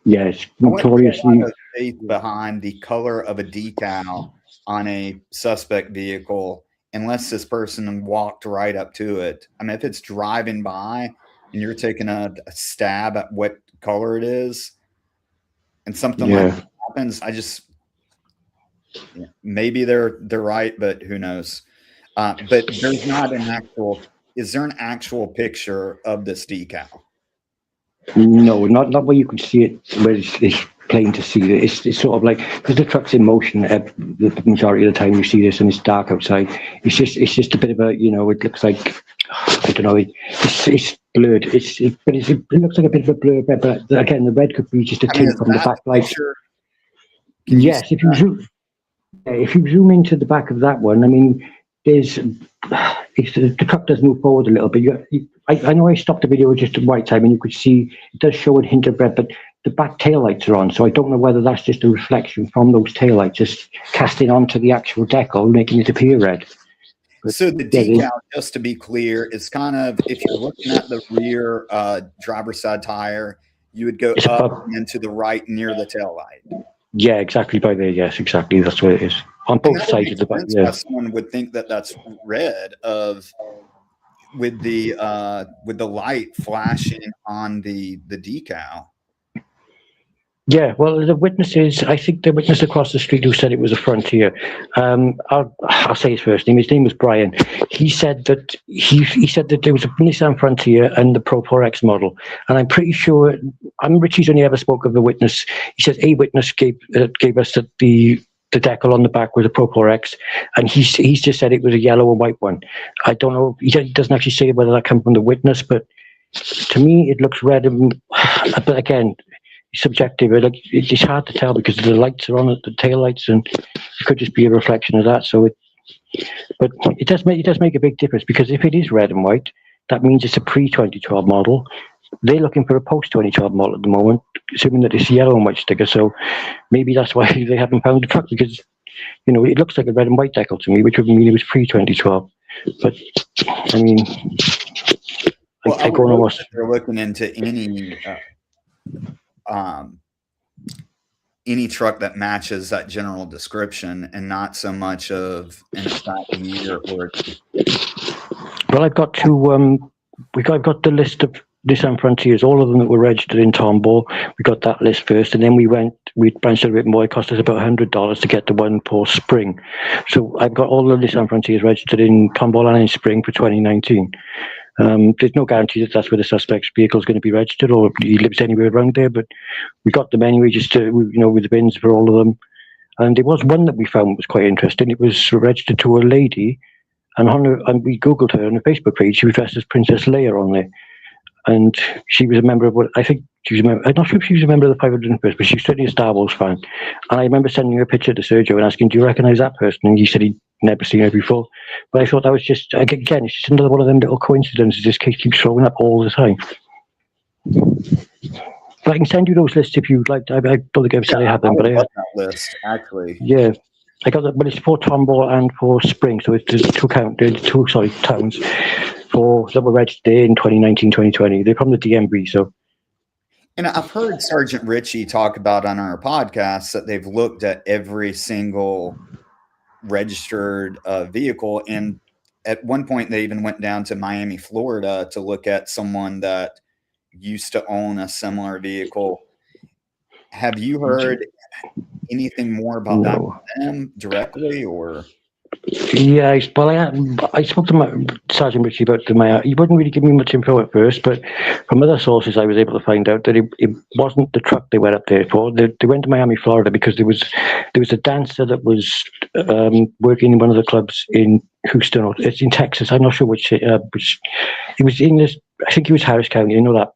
Yes, notoriously faith behind the color of a decal on a suspect vehicle, unless this person walked right up to it. I mean, if it's driving by and you're taking a stab at what color it is, and something like that happens, maybe they're right, but who knows? But there's not an actual. Is there an actual picture of this decal? No, not where you can see it, where it's plain to see it. It's sort of like, because the truck's in motion the majority of the time you see this and it's dark outside. It's just a bit of a, it looks like, I don't know, it's blurred. It looks like a bit of a blur, but again, the red could be just a tint from the backlight. Yes, if you zoom into the back of that one, I mean, the truck does move forward a little bit. I know I stopped the video just at the right time, and you could see it does show a hint of red, but the back taillights are on, so I don't know whether that's just a reflection from those taillights just casting onto the actual decal, making it appear red. But so the decal, just to be clear, is kind of, if you're looking at the rear driver's side tire, you would go up and to the right near the taillight. Yeah, exactly by there. Yes, exactly. That's what it is. On both sides of the back. Yeah. Someone would think that that's red with the light flashing on the decal. Yeah, well, I think the witness across the street who said it was a Frontier, I'll say his first name. His name was Brian. He said that he said that there was a Nissan Frontier and the Pro 4X model, and I'm pretty sure. Richie's only ever spoke of the witness. He says a witness gave us that the decal on the back was a Pro 4X, and he's just said it was a yellow and white one. I don't know. He doesn't actually say whether that came from the witness, but to me it looks red. But again, subjective. It's hard to tell because the lights are on at the tail lights, and it could just be a reflection of that. So but it does make a big difference, because if it is red and white, that means it's a pre-2012 model. They're looking for a post-2012 model at the moment, assuming that it's yellow and white sticker. So maybe that's why they haven't found the truck, because it looks like a red and white decal to me, which would mean it was pre-2012. But I mean, I don't know what they're looking into any truck that matches that general description, and not so much of an exact year or. Well, I've got I've got the list of Nissan Frontiers, all of them that were registered in Tomball. We got that list first, and then we branched a bit more. It cost us about $100 to get the one for Spring. So I've got all the Nissan Frontiers registered in Tomball and in Spring for 2019. There's no guarantee that that's where the suspect's vehicle is going to be registered, or he lives anywhere around there, but we got them anyway, just to, with the bins for all of them. And there was one that we found was quite interesting. It was registered to a lady, and we Googled her on her Facebook page. She was dressed as Princess Leia on there. And she was a member of I'm not sure if she was a member of the 501st, but she was certainly a Star Wars fan. And I remember sending her a picture to Sergio and asking, do you recognize that person? And he said he'd never seen her before. But I thought that was just, again, it's just another one of them little coincidences. This case keeps showing up all the time. But I can send you those lists if you'd like. I don't think I ever said I had them, but I had that list, actually. Yeah. I got that, but it's for Tomball and for Spring, so there's two towns that were registered in 2019, 2020. They're from the DMV, so. And I've heard Sergeant Ritchie talk about on our podcast that they've looked at every single registered vehicle, and at one point they even went down to Miami, Florida, to look at someone that used to own a similar vehicle. Have you heard anything more about that from them directly, or? Yeah, I spoke to Sergeant Ritchie about he wouldn't really give me much info at first, but from other sources I was able to find out that it wasn't the truck they went up there for. They went to Miami, Florida, because there was a dancer that was working in one of the clubs in Houston, or it's in Texas. I'm not sure which. It was in this. I think it was Harris County. I know that.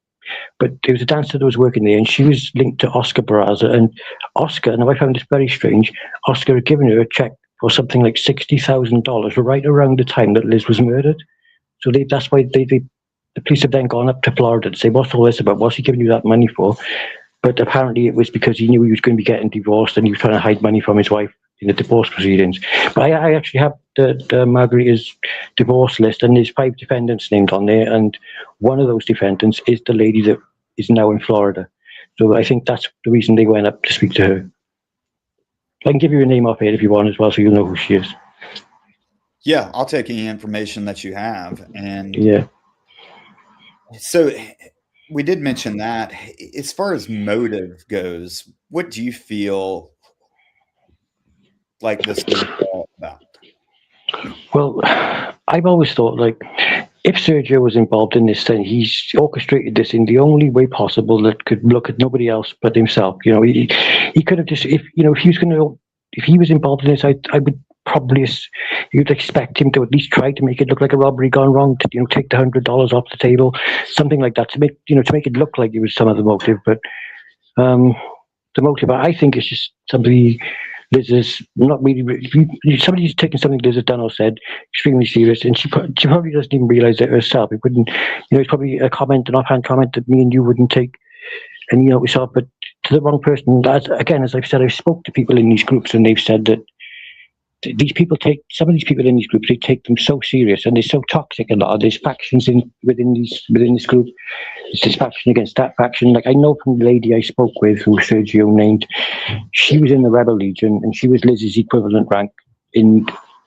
But there was a dancer that was working there, and she was linked to Oscar Barraza. And Oscar, now I found this very strange, Oscar had given her a check for something like $60,000 right around the time that Liz was murdered. So that's why the police have then gone up to Florida to say, what's all this about? What's he giving you that money for? But apparently it was because he knew he was going to be getting divorced, and he was trying to hide money from his wife in the divorce proceedings. But I actually have the Margarita's divorce list, and there's 5 defendants named on there, and one of those defendants is the lady that is now in Florida. So I think that's the reason they went up to speak to her. I can give you a name off here if you want as well, so you'll know who she is. Yeah, I'll take any information that you have. And yeah. So we did mention that. As far as motive goes, what do you feel like this is all about? Well, I've always thought, like, if Sergio was involved in this, then he's orchestrated this in the only way possible that could look at nobody else but himself. You know, he could have just, if he was involved in this, I would probably, you'd expect him to at least try to make it look like a robbery gone wrong, to, take the $100 off the table, something like that, to make it look like it was some other motive. But the motive, I think, is just somebody. Liz is not really. Somebody's taken something Liz has done or said extremely serious, and she probably doesn't even realize it herself. It wouldn't, it's probably a comment, an offhand comment that me and you wouldn't take any notice of, but to the wrong person. Again, as I've said, I've spoke to people in these groups, and they've said that some of these people in these groups, they take them so serious, and they're so toxic. A lot. There's factions within this group. There's this faction against that faction. Like, I know from the lady I spoke with, who Sergio named, she was in the Rebel Legion, and she was Liz's equivalent rank in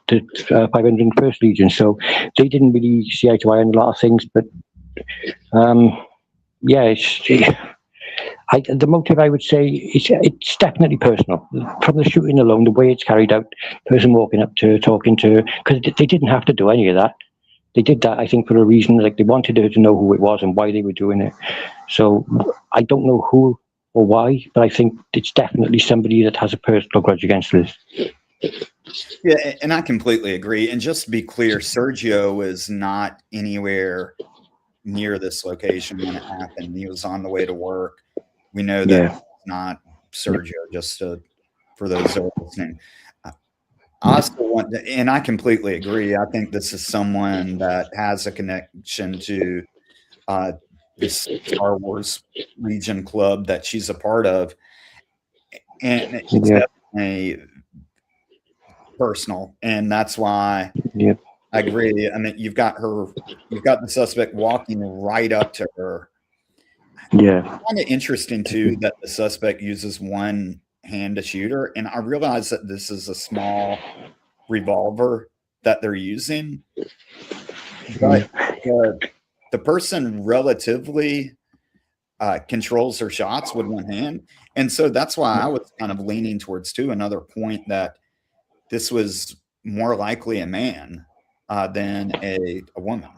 the 501st Legion. So they didn't really see eye to eye on a lot of things. But yeah, the motive, I would say, it's definitely personal. From the shooting alone, the way it's carried out, person walking up to her, talking to her, because they didn't have to do any of that. They did that, I think, for a reason. Like, they wanted her to know who it was and why they were doing it. So I don't know who or why, but I think it's definitely somebody that has a personal grudge against Liz. Yeah, and I completely agree. And just to be clear, Sergio is not anywhere near this location when it happened. He was on the way to work. We know that it's not Sergio, just for those that are listening. I also want to, and I completely agree. I think this is someone that has a connection to this Star Wars Legion club that she's a part of. And it's definitely personal. And that's why I agree. I mean, you've got the suspect walking right up to her. Yeah. It's kind of interesting too that the suspect uses one hand to shoot her, and I realize that this is a small revolver that they're using, but the person relatively controls her shots with one hand, and so that's why I was kind of leaning towards another point that this was more likely a man than a woman.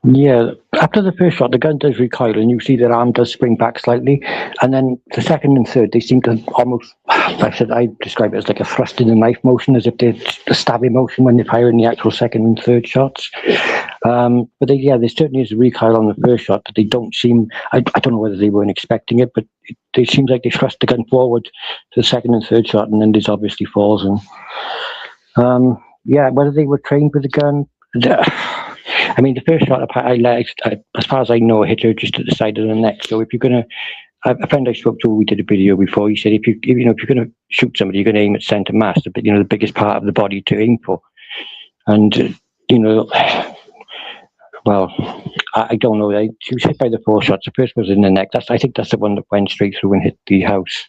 Yeah, after the first shot, the gun does recoil, and you see their arm does spring back slightly. And then the second and third, they seem to almost, I describe it as like a thrust in the knife motion, as if they're a stabbing motion when they're firing the actual second and third shots. But there certainly is a recoil on the first shot, but they don't seem, I don't know whether they weren't expecting it, but it seems like they thrust the gun forward to the second and third shot, and then there's obviously falls. And whether they were trained with the gun, I mean, the first shot as far as I know, hit her just at the side of the neck. So if you're going to, a friend I spoke to, we did a video before, he said, if you're going to shoot somebody, you're going to aim at center mass, the biggest part of the body to aim for. And, well, I don't know. She was hit by the 4 shots. The first was in the neck. I think that's the one that went straight through and hit the house.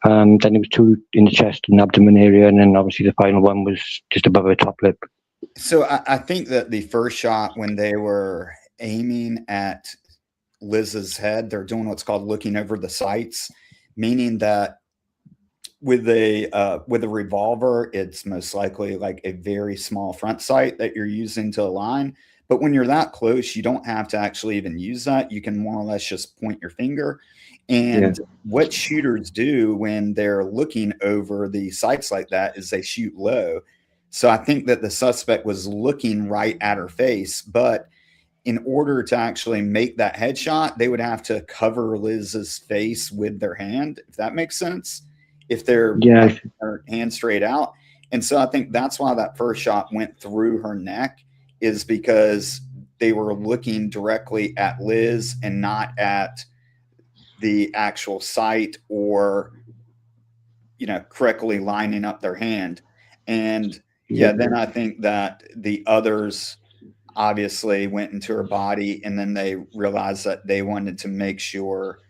Then there was 2 in the chest and abdomen area, and then obviously the final one was just above her top lip. So I think that the first shot, when they were aiming at Liz's head, they're doing what's called looking over the sights, meaning that with a revolver, it's most likely like a very small front sight that you're using to align. But when you're that close, you don't have to actually even use that. You can more or less just point your finger. And what shooters do when they're looking over the sights like that is they shoot low. So I think that the suspect was looking right at her face, but in order to actually make that headshot, they would have to cover Liz's face with their hand, if that makes sense, if they're her hand straight out. And so I think that's why that first shot went through her neck, is because they were looking directly at Liz and not at the actual site, or, you know, correctly lining up their hand. And then I think that the others obviously went into her body, and then they realized that they wanted to make sure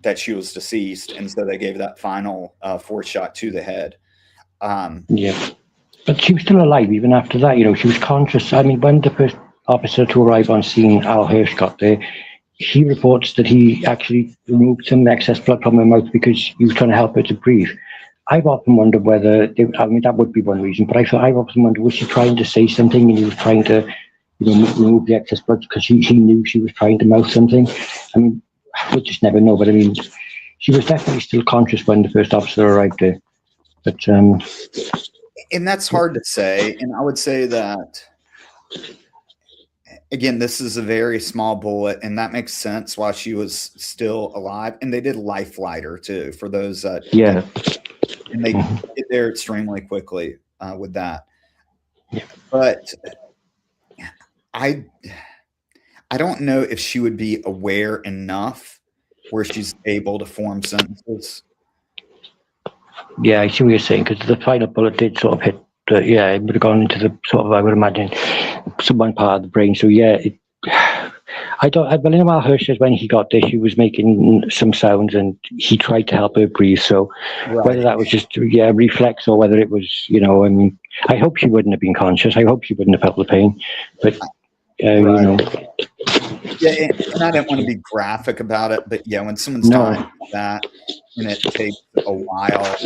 that she was deceased, and so they gave that final fourth shot to the head. But she was still alive even after that. You know, she was conscious. I mean, when the first officer to arrive on scene, Al Hirsch, got there, he reports that he actually removed some excess blood from her mouth because he was trying to help her to breathe. I've often wondered whether, I mean, that would be one reason, but I've often wondered, was she trying to say something and he was trying to, you know, remove the excess blood because he knew she was trying to mouth something? I mean, we'll just never know, but I mean, she was definitely still conscious when the first officer arrived there. But and that's hard to say. And I would say that, again, this is a very small bullet, and that makes sense why she was still alive. And they did life flight her too, for those that and they get there extremely quickly with that. But I don't know if she would be aware enough where she's able to form sentences. Yeah, I see what you're saying, because the final bullet did sort of hit. It would have gone into the sort of, I would imagine, one part of the brain. So I know Al Hirsch says when he got there, she was making some sounds and he tried to help her breathe. So whether that was just reflex, or whether it was, you know, I mean, I hope she wouldn't have been conscious. I hope she wouldn't have felt the pain. But you know. Yeah, and I don't want to be graphic about it, but when someone's dying like that, and it takes a while,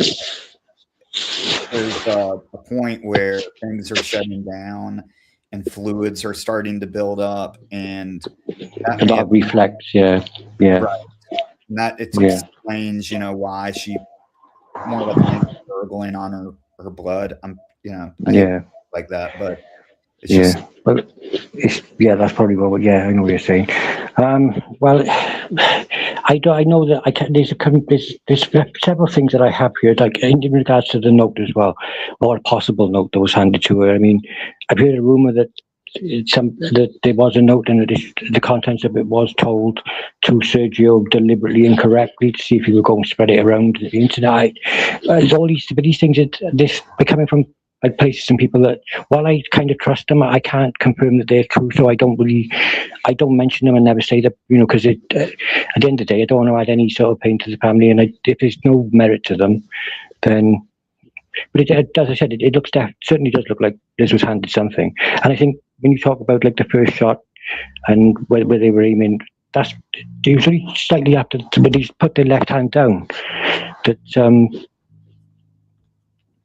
there's a point where things are shutting down and fluids are starting to build up, and that reflects, right. And that explains, you know, why she more or less gurgling on her blood. Like that, but it's just. Well, that's probably what. I know what you're saying. Well, I know that there's several things that I have here, like in regards to the note as well, or a possible note that was handed to her. I mean, I've heard a rumor that there was a note, and the contents of it was told to Sergio deliberately incorrectly to see if he would go and spread it around the internet. There's all these things that they're coming from places and people that, while I kind of trust them, I can't confirm that they're true. So I don't mention them and never say that, you know, because at the end of the day, I don't want to add any sort of pain to the family. And if there's no merit to them, then. But as I said, it certainly does look like Liz was handed something. And I think when you talk about like the first shot and where they were aiming, that's usually slightly after somebody's put their left hand down. That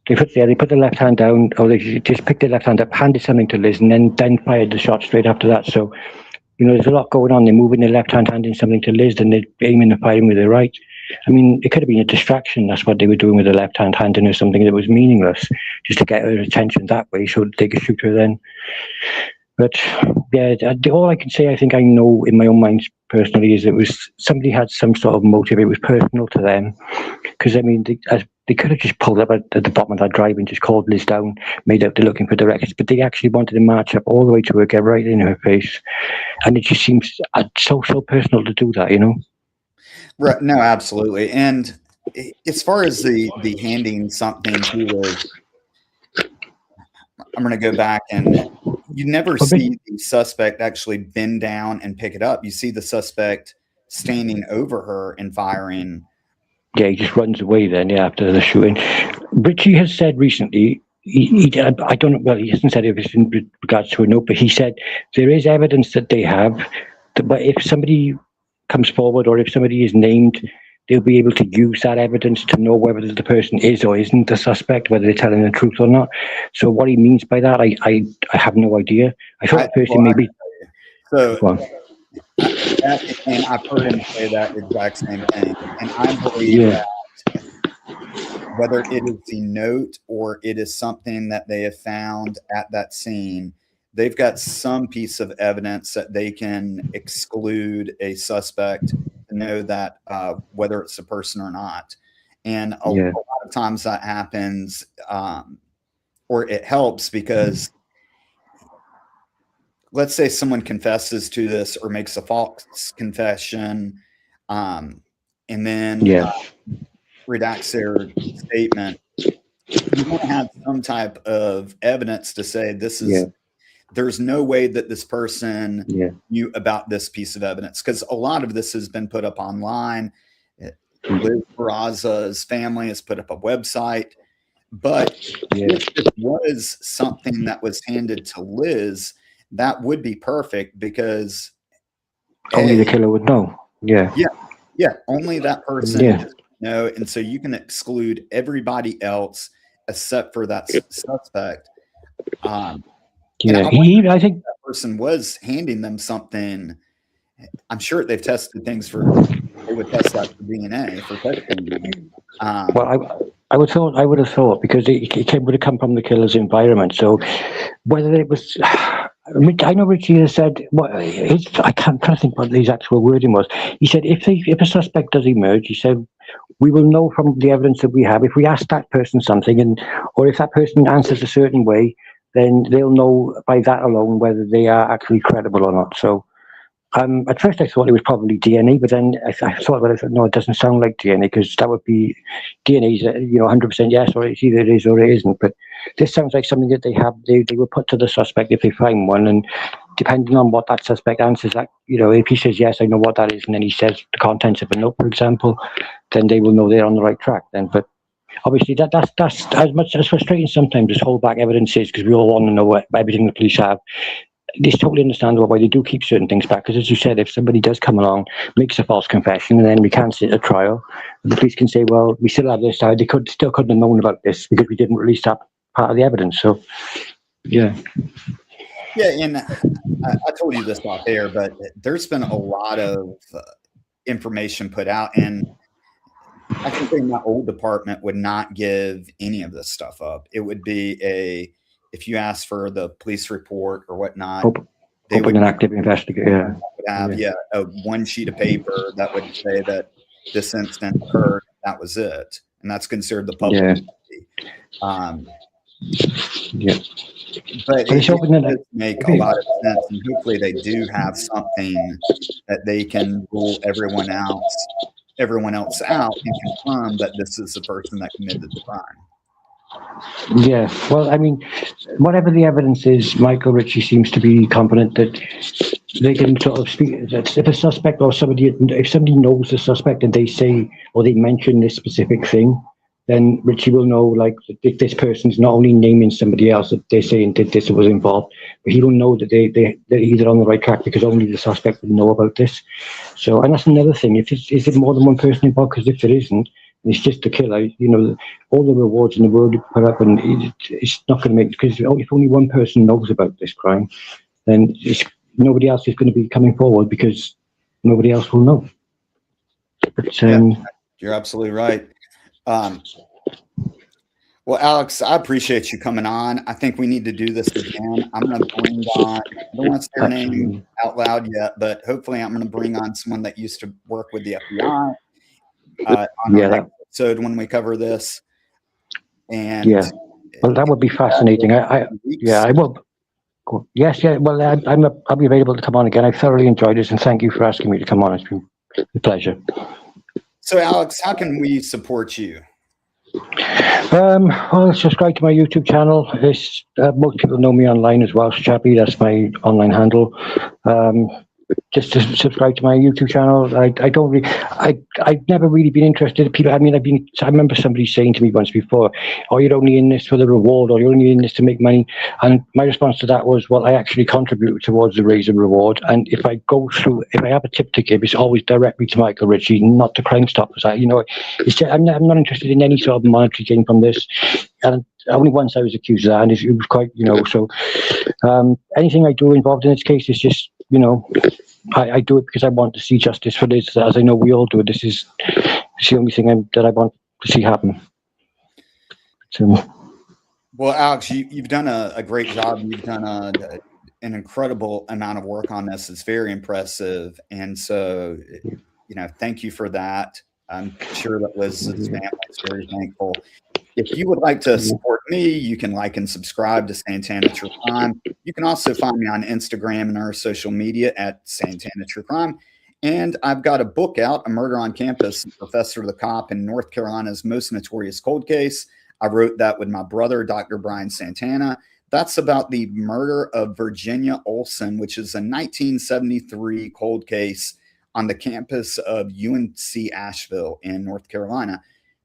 they put the left hand down, or they just picked their left hand up, handed something to Liz, and then fired the shot straight after that. So, you know, there's a lot going on. They're moving their left hand, handing something to Liz, and they're aiming and firing with their right. I mean, it could have been a distraction. That's what they were doing with the left hand, handing her something that was meaningless, just to get her attention that way, so they could shoot her then. But all I can say, I think I know in my own mind personally, is it was somebody had some sort of motive. It was personal to them, because I mean, they could have just pulled up at the bottom of that drive and just called Liz down, made out they're looking for directions, but they actually wanted to march up all the way to her, get right in her face, and it just seems so personal to do that, you know. Right? No, absolutely. And as far as the handing something to Liz, I'm going to go back, and you never see the suspect actually bend down and pick it up. You see the suspect standing over her and firing. Yeah, he just runs away then, after the shooting. Richie has said recently, I don't know, well, he hasn't said it in regards to a note, but he said there is evidence that they have, but if somebody comes forward or if somebody is named, they'll be able to use that evidence to know whether the person is or isn't the suspect, whether they're telling the truth or not. So what he means by that, I have no idea. I thought at first maybe. So, and I've heard him say that exact same thing, and I believe that whether it is the note or it is something that they have found at that scene, they've got some piece of evidence that they can exclude a suspect to know that whether it's a person or not. And a lot of times that happens, or it helps because let's say someone confesses to this or makes a false confession, and then redacts their statement. You want to have some type of evidence to say this is, there's no way that this person knew about this piece of evidence, because a lot of this has been put up online. Liz Barraza's family has put up a website, but if this was something that was handed to Liz, that would be perfect because only the killer would know. Only that person would know, and so you can exclude everybody else except for that suspect. I think that person was handing them something. I'm sure they've tested things they would test that for DNA for testing. Well, I would have thought because it would have come from the killer's environment. So whether it was, I know Richie has said, I can't think what his actual wording was. He said, if a suspect does emerge, he said, we will know from the evidence that we have. If we ask that person something, or if that person answers a certain way, then they'll know by that alone whether they are actually credible or not. So at first I thought it was probably DNA, but then I thought about it. No, it doesn't sound like DNA, because that would be DNA's 100% yes, or it's either it is or it isn't. But this sounds like something that they will put to the suspect if they find one, and depending on what that suspect answers, that if he says yes, I know what that is, and then he says the contents of a note, for example, then they will know they're on the right track. Then, but obviously that's as much as frustrating sometimes as hold back evidence is, because we all want to know everything the police have. It's totally understandable why they do keep certain things back, because as you said, if somebody does come along, makes a false confession, and then we can't sit at trial, the police can say, well, we still have this, they still couldn't have known about this because we didn't release that part of the evidence. So and I told you this off air, but there's been a lot of information put out, and I think my old department would not give any of this stuff up. It would be if you ask for the police report or whatnot, they would an active investigator. Would have one sheet of paper that would say that this incident occurred. That was it, and that's considered the public. But it does make a lot of sense, and hopefully they do have something that they can rule everyone else out and confirm that this is the person that committed the crime. Yeah, well, I mean, whatever the evidence is, Michael Ritchie seems to be confident that they can sort of speak. That if a suspect or if somebody knows the suspect and they say or they mention this specific thing, then Ritchie will know, like, if this person's not only naming somebody else that they're saying did this or was involved, but he will know that they're either on the right track because only the suspect would know about this. So, and that's another thing. Is it more than one person involved? Because if there isn't, it's just the killer, all the rewards in the world you put up, and it's not going to make, because if only one person knows about this crime, then nobody else is going to be coming forward because nobody else will know. But, you're absolutely right. Well, Alex, I appreciate you coming on. I think we need to do this again. I'm going to bring on, I don't want to say her name out loud yet, but hopefully I'm going to bring on someone that used to work with the FBI. On our episode when we cover this, and well, that would be fascinating. I will. Yes, well, I'll be available to come on again. I thoroughly enjoyed this, and thank you for asking me to come on. It's been a pleasure. So, Alex, how can we support you? Well, subscribe to my YouTube channel. Most people know me online as Welsh Chappie. That's my online handle. just to subscribe to my YouTube channel. I don't really, I've never really been interested in people. I mean, I remember somebody saying to me once before, "Oh, you're only in this for the reward, or you're only in this to make money." And my response to that was, "Well, I actually contribute towards the raise and reward. And if I have a tip to give, it's always directly to Michael Ritchie, not to Crime Stoppers. It's just, I'm not interested in any sort of monetary gain from this." And only once I was accused of that, and it was quite, so anything I do involved in this case is just, I do it because I want to see justice for Liz, as I know we all do. This is the only thing that I want to see happen. So, well, Alex, you've done a great job. You've done an incredible amount of work on this. It's very impressive, and so thank you for that. I'm sure that Liz's family is very thankful. If you would like to support me, you can like and subscribe to Santana True Crime. You can also find me on Instagram and our social media at Santana True Crime. And I've got a book out, A Murder on Campus, Professor the Cop in North Carolina's Most Notorious Cold Case. I wrote that with my brother, Dr. Brian Santana. That's about the murder of Virginia Olson, which is a 1973 cold case on the campus of UNC Asheville in North Carolina.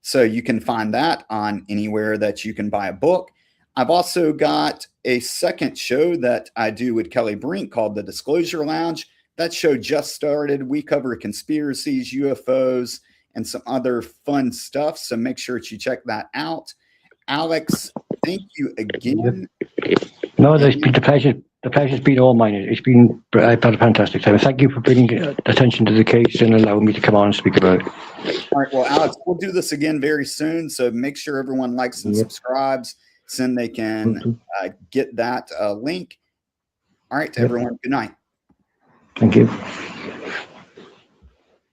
So you can find that on anywhere that you can buy a book. I've also got a second show that I do with Kelly Brink called The Disclosure Lounge. That show just started. We cover conspiracies, UFOs, and some other fun stuff. So make sure that you check that out. Alex, thank you again. No, the pleasure's been all mine. I've had a fantastic time. Thank you for bringing attention to the case and allowing me to come on and speak about it. All right, well, Alex, we'll do this again very soon. So make sure everyone likes and subscribes, so then they can get that link. All right, everyone, good night. Thank you.